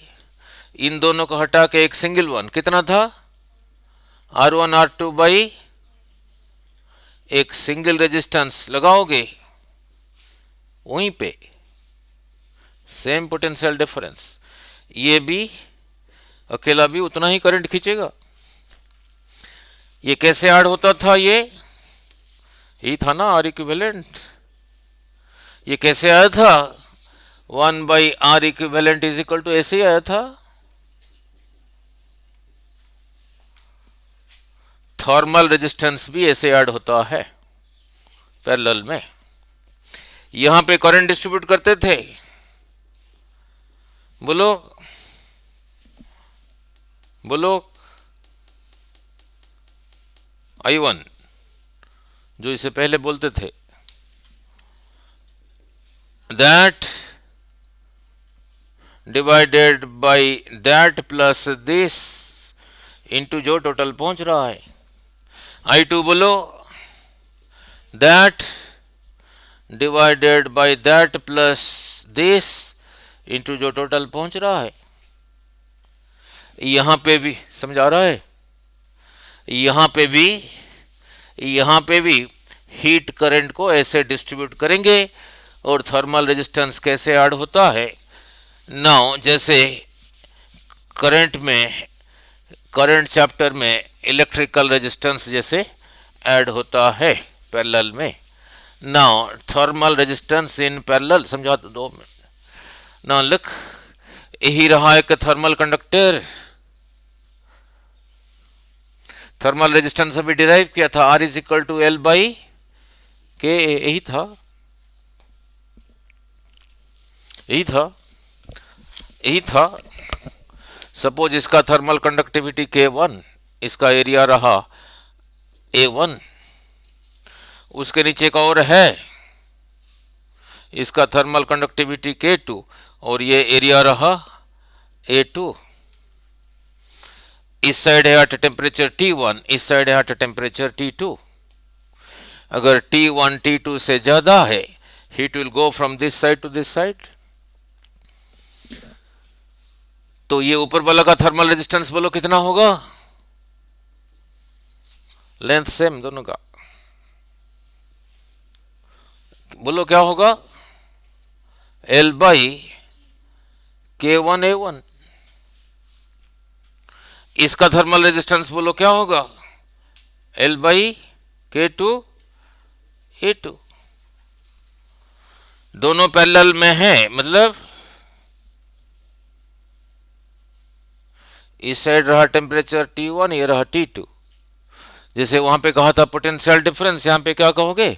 A: इन दोनों को हटा के एक सिंगल वन कितना था, R1 R2 बाई एक सिंगल रेजिस्टेंस लगाओगे, वहीं पे सेम पोटेंशियल डिफरेंस, ये भी अकेला भी उतना ही करंट खींचेगा। ये कैसे ऐड होता था, यही था ना R इक्विवेलेंट, ये कैसे आया था, 1 by R equivalent is equal to ऐसे ही आया था, थर्मल रेजिस्टेंस भी ऐसे ऐड होता है पैरेलल में। यहां पे करंट डिस्ट्रीब्यूट करते थे, बोलो बोलो, I1 जो इसे पहले बोलते थे, that divided by that plus this into जो टोटल पहुंच रहा है, I2 बोलो, that divided by that plus this into जो टोटल पहुंच रहा है। यहां पे भी समझ आ रहा है, यहां पे भी हीट करंट को ऐसे डिस्ट्रीब्यूट करेंगे और थर्मल रेजिस्टेंस कैसे ऐड होता है। नाउ जैसे करंट चैप्टर में इलेक्ट्रिकल रेजिस्टेंस जैसे ऐड होता है पैरेलल में, now thermal resistance in parallel, समझा तो 2 मिनट। नाउ लुक, यही रहा एक थर्मल कंडक्टर, थर्मल रेजिस्टेंस अभी डिराइव किया था, R is equal to L by K, यही था। सपोज इसका थर्मल कंडक्टिविटी K1, इसका एरिया रहा A1, उसके नीचे का और है, इसका थर्मल कंडक्टिविटी K2 और ये एरिया रहा A2। इस साइड है एट टेम्परेचर T1, इस साइड है एट टेम्परेचर T2। अगर T1 T2 से ज्यादा है, heat will go from this side to this side, तो ये ऊपर वाला का थर्मल रेजिस्टेंस बोलो कितना होगा, लेंथ सेम दोनों का, बोलो क्या होगा, L बाई K1A1। इसका थर्मल रेजिस्टेंस बोलो क्या होगा, L बाई K2A2। दोनों पैरेलल में है, मतलब इस साइड रहा टेम्परेचर T1, ये रहा T2। जैसे वहां पे कहा था पोटेंशियल डिफरेंस, यहां पे क्या कहोगे,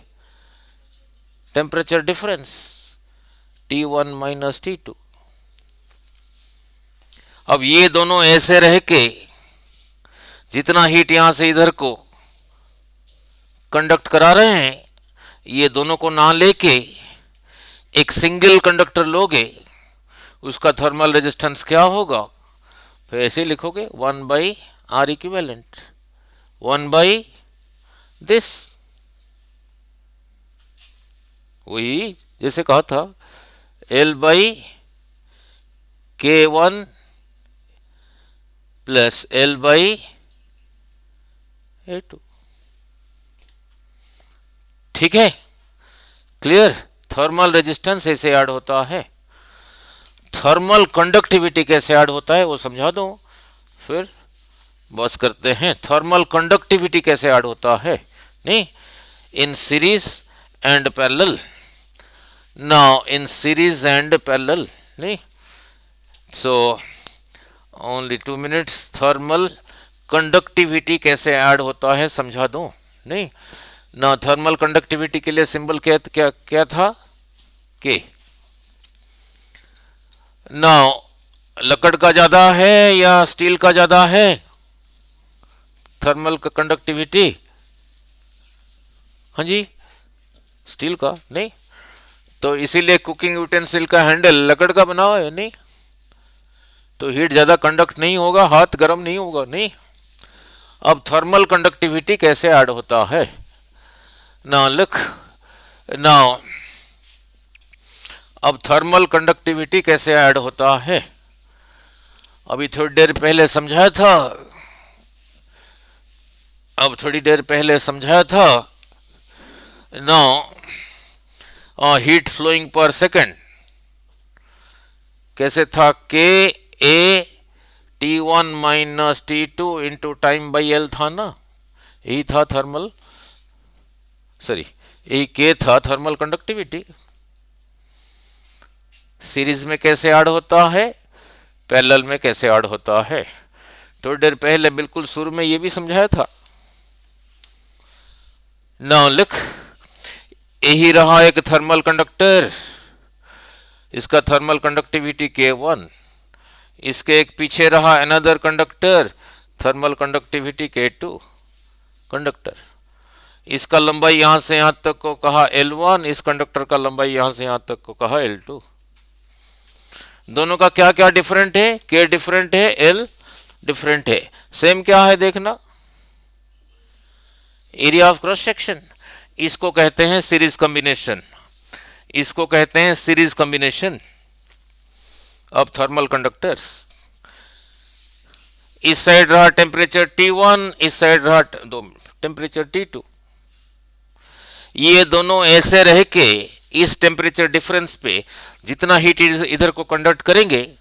A: temperature difference, T1 minus T2। अब ये दोनों ऐसे रह के जितना हीट यहां से इधर को कंडक्ट करा रहे हैं, ये दोनों को ना लेके एक सिंगल कंडक्टर लोगे, उसका थर्मल रेजिस्टेंस क्या होगा? फिर ऐसे लिखोगे 1/R इक्विवेलेंट 1/this, वही जैसे कहा था L/K1 प्लस L/A2। ठीक है, क्लियर? थर्मल रेजिस्टेंस ऐसे ऐड होता है। थर्मल कंडक्टिविटी कैसे ऐड होता है वो समझा दो, फिर बस करते हैं। थर्मल कंडक्टिविटी कैसे ऐड होता है? नहीं, in series and parallel. Now in series and parallel, नहीं, so only 2 minutes. Thermal conductivity कैसे ऐड होता है समझा दो। नहीं ना, थर्मल कंडक्टिविटी के लिए सिंबल क्या क्या क्या था? के। नाउ लकड़ का ज्यादा है या स्टील का ज्यादा है थर्मल कंडक्टिविटी? हाँ जी, स्टील का। नहीं तो इसीलिए कुकिंग यूटेंसिल का हैंडल लकड़ का बना हुआ है, नहीं तो हीट ज्यादा कंडक्ट नहीं होगा, हाथ गर्म नहीं होगा। नहीं, अब थर्मल कंडक्टिविटी कैसे ऐड होता है? ना लिख, नाउ अब थर्मल कंडक्टिविटी कैसे ऐड होता है? अभी थोड़ी देर पहले समझाया था, now heat flowing per second कैसे था? K A T1 minus T2 into time by L था ना, यही था थर्मल, सॉरी यही के था थर्मल कंडक्टिविटी। सीरीज में कैसे ऐड होता है, पैरेलल में कैसे ऐड होता है, थोड़ी देर पहले बिल्कुल शुरू में ये भी समझाया था। नाउ लिख, यही रहा एक थर्मल कंडक्टर, इसका थर्मल कंडक्टिविटी K1, इसके एक पीछे रहा another conductor, thermal conductivity K2 conductor. इसका लंबाई यहां से यहां तक को कहा L1, इस कंडक्टर का लंबाई यहां से यहां तक को कहा L2। दोनों का क्या क्या डिफरेंट है? K डिफरेंट है, L डिफरेंट है। सेम क्या है देखना, एरिया ऑफ क्रॉस सेक्शन। इसको कहते हैं सीरीज कॉम्बिनेशन, इसको कहते हैं series combination of thermal conductors. इस साइड रहा टेम्परेचर T1, इस साइड रहा टेम्परेचर T2। ये दोनों ऐसे रह के इस टेम्परेचर डिफरेंस पे जितना हीट इधर को कंडक्ट करेंगे,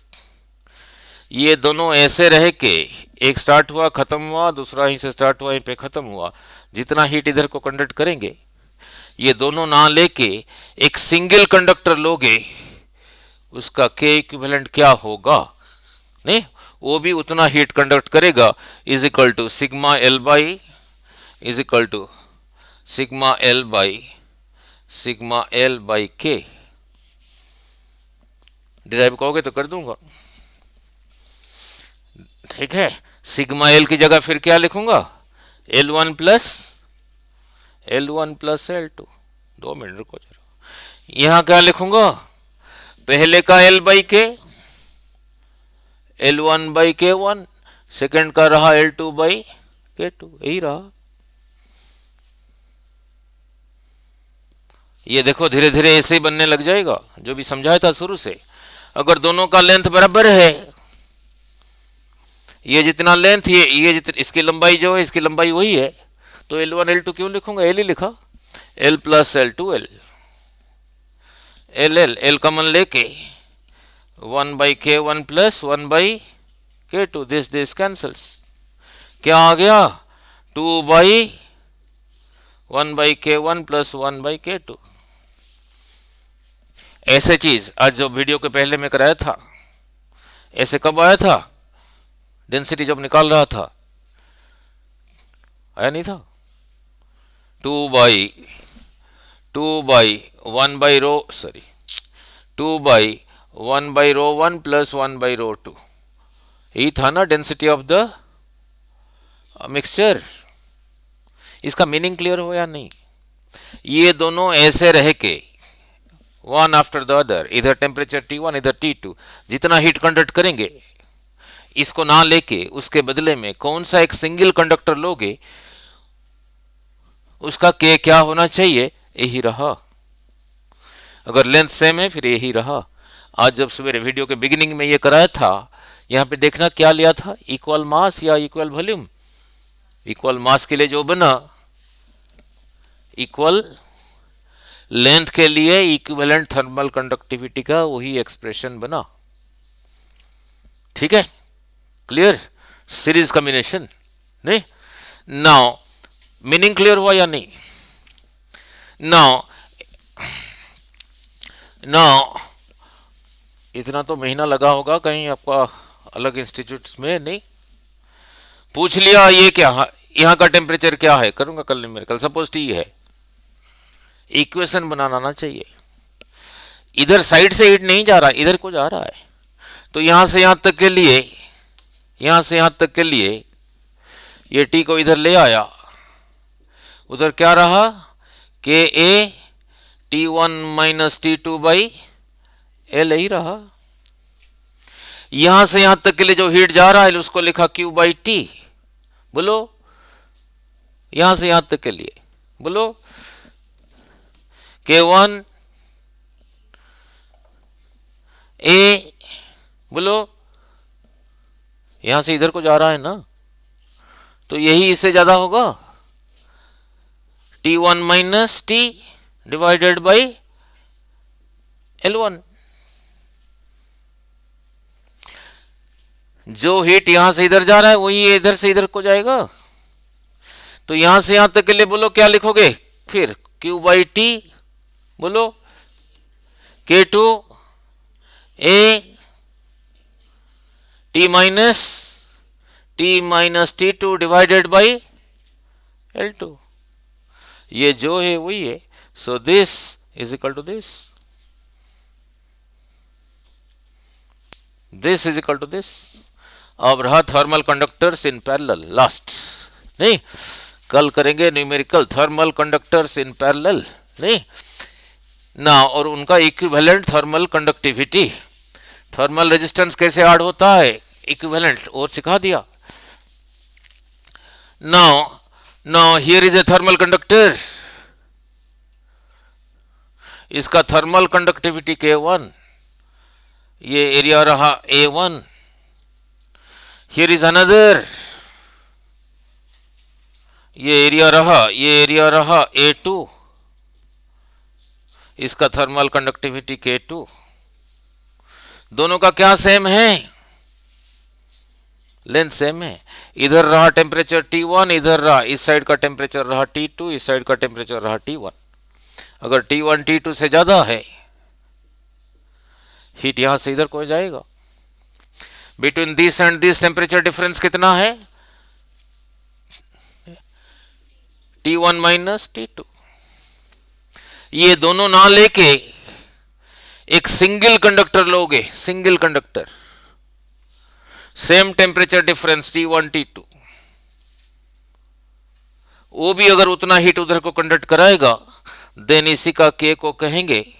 A: ये दोनों ऐसे रह के, एक स्टार्ट हुआ खत्म हुआ, दूसरा यहीं से स्टार्ट हुआ यहीं पे खत्म हुआ, जितना हीट इधर को कंडक्ट करेंगे, ये दोनों ना लेके एक सिंगल कंडक्टर लोगे, उसका के इक्विवेलेंट क्या होगा? नहीं, वो भी उतना हीट कंडक्ट करेगा, is equal to sigma L by sigma L by K. Derive कहोगे तो कर दूंगा, ठीक है। सिग्मा एल की जगह फिर क्या लिखूंगा? L1 plus L2। 2 मिनट रुको जरा, यहां क्या लिखूंगा? पहले का L बाई के L1 बाई K1, सेकेंड का रहा L2 बाई K2, यही रहा। ये देखो धीरे धीरे ऐसे ही बनने लग जाएगा, जो भी समझाया था शुरू से। अगर दोनों का लेंथ बराबर है, ये जितना लेंथ ये जितनी इसकी लंबाई जो है, इसकी लंबाई वही है, तो L1 L2 क्यों लिखूंगा? L ही लिखा, L plus L2L, L common लेके 1/K1 plus 1/K2, this cancels, क्या आ गया? 2/1/K1 plus 1/K2। ऐसे चीज आज जो वीडियो के पहले में कराया था, ऐसे कब आया था? डेंसिटी जब निकाल रहा था, आया नहीं था? 2/1/ρ1 प्लस 1/ρ2, यही था ना डेंसिटी ऑफ द मिक्सचर। इसका मीनिंग क्लियर हो या नहीं? ये दोनों ऐसे रह के वन आफ्टर द अदर, इधर टेम्परेचर T1 इधर T2, जितना हीट कंडक्ट करेंगे इसको ना लेके उसके बदले में कौन सा एक सिंगल कंडक्टर लोगे, उसका K क्या होना चाहिए, यही रहा। अगर लेंथ सेम है फिर यही रहा। आज जब सवेरे वीडियो के बिगिनिंग में ये कराया था, यहाँ पे देखना क्या लिया था, इक्वल मास या इक्वल वॉल्यूम। इक्वल मास के लिए जो बना, इक्वल लेंथ के लिए इक्विवेलेंट थर्मल कंडक्टिविटी का वही एक्सप्रेशन बना। ठीक है, क्लियर, सीरीज कॉम्बिनेशन नहीं। नाउ मीनिंग क्लियर हुआ या नहीं? नाउ नाउ इतना तो महीना लगा होगा कहीं आपका अलग इंस्टीट्यूट्स में, नहीं पूछ लिया ये क्या, यहाँ का टेम्परेचर क्या है, करूंगा कल न्यूमेरिकल, सपोज टी है, इक्वेशन बनाना ना चाहिए। इधर साइड से हीट नहीं जा रहा, इधर को जा रहा है, तो यहां से यहां तक के लिए, यहां से यहां तक के लिए ये टी को इधर ले आया, उधर क्या रहा, K A T1 minus T2 by L ही रहा। यहां से यहां तक के लिए जो हीट जा रहा है उसको लिखा Q बाई टी। बोलो, यहां से यहां तक के लिए बोलो, K1 ए, बोलो, यहां से इधर को जा रहा है ना, तो यही इससे ज्यादा होगा, T1 minus T divided by L1। जो हीट यहां से इधर जा रहा है वही इधर से इधर को जाएगा, तो यहां से यहां तक के लिए बोलो क्या लिखोगे, फिर Q बाई टी, बोलो K2 A T minus T2 divided by L2। ये जो है वही है, so this is equal to this, this is equal to this. अब रहा thermal conductors in parallel, last नहीं, कल करेंगे numerical thermal conductors in parallel नहीं ना, और उनका equivalent thermal conductivity, thermal resistance कैसे ऐड होता है, इक्विवेलेंट, और सिखा दिया। Now here is a thermal conductor, इसका थर्मल कंडक्टिविटी K1, ये एरिया रहा A1, हियर इज अनदर, ये एरिया रहा A2, इसका थर्मल कंडक्टिविटी K2। दोनों का क्या सेम है, लेंथ सेम है। इधर रहा टेम्परेचर T1, इधर रहा, इस साइड का टेम्परेचर रहा T2, इस साइड का टेम्परेचर रहा T1। अगर T1 T2 से ज्यादा है, हीट यहां से इधर को जाएगा। Between this and this temperature difference कितना है, T1 माइनस T2। ये दोनों ना लेके एक सिंगल कंडक्टर लोगे, single conductor, same temperature difference T1 T2, वो भी अगर उतना हीट उधर को कंडक्ट कराएगा, देन इसी का K को कहेंगे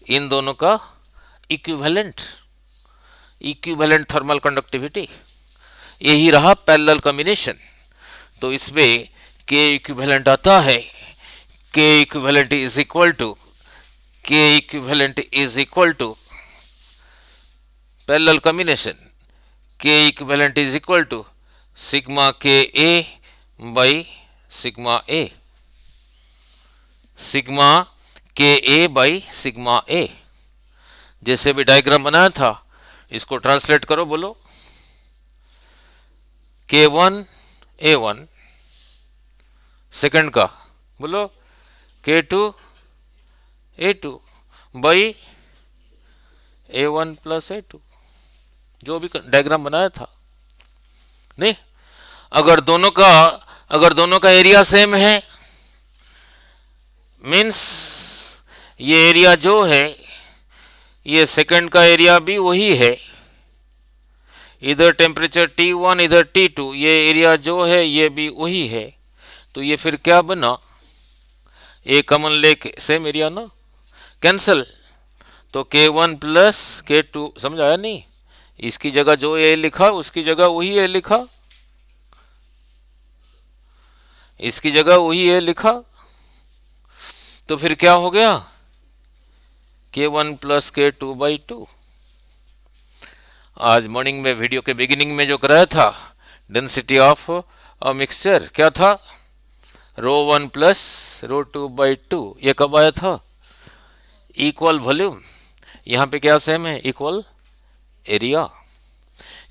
A: इन दोनों का इक्विवेलेंट, इक्विवेलेंट थर्मल कंडक्टिविटी। यही रहा पैरेलल कॉम्बिनेशन। तो इसमें K इक्विवेलेंट आता है, K equivalent is equal to, K equivalent is equal to parallel combination, K equivalent is equal to sigma K A by sigma A, sigma K A by sigma ए। जैसे भी diagram बनाया था इसको translate करो, बोलो K1 A1 second का, बोलो K2 A2 by A1 plus A2, जो भी डायग्राम बनाया था। नहीं, अगर दोनों का एरिया सेम है, मीन्स ये एरिया जो है, ये सेकंड का एरिया भी वही है, इधर टेम्परेचर T1 इधर T2, ये एरिया जो है ये भी वही है, तो ये फिर क्या बना, ए कॉमन लेके सेम एरिया ना, कैंसिल, तो K1 प्लस K2, समझ आया नहीं? इसकी जगह जो ए लिखा उसकी जगह वही ए लिखा, इसकी जगह वही ए लिखा, तो फिर क्या हो गया? K1 plus K2/2। आज मॉर्निंग में वीडियो के बिगिनिंग में जो कराया था, डेंसिटी ऑफ अ मिक्सचर क्या था? ρ1 प्लस ρ2/2। ये कब आया था? इक्वल वॉल्यूम, यहाँ पे क्या सेम है? Equal area.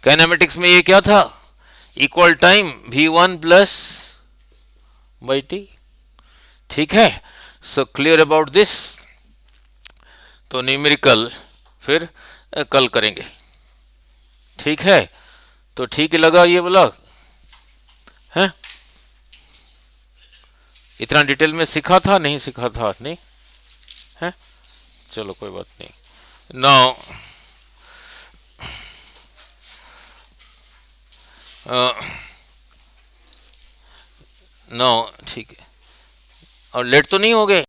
A: काइनेमेटिक्स में ये क्या था? Equal time V1 plus by T. ठीक है, सो क्लियर अबाउट दिस। तो न्यूमेरिकल फिर कल करेंगे, ठीक है? तो ठीक लगा ये वाला है? इतना डिटेल में सीखा था नहीं सीखा था? नहीं है, चलो कोई बात नहीं। नाउ नाउ ठीक है, और लेट तो नहीं हो गए?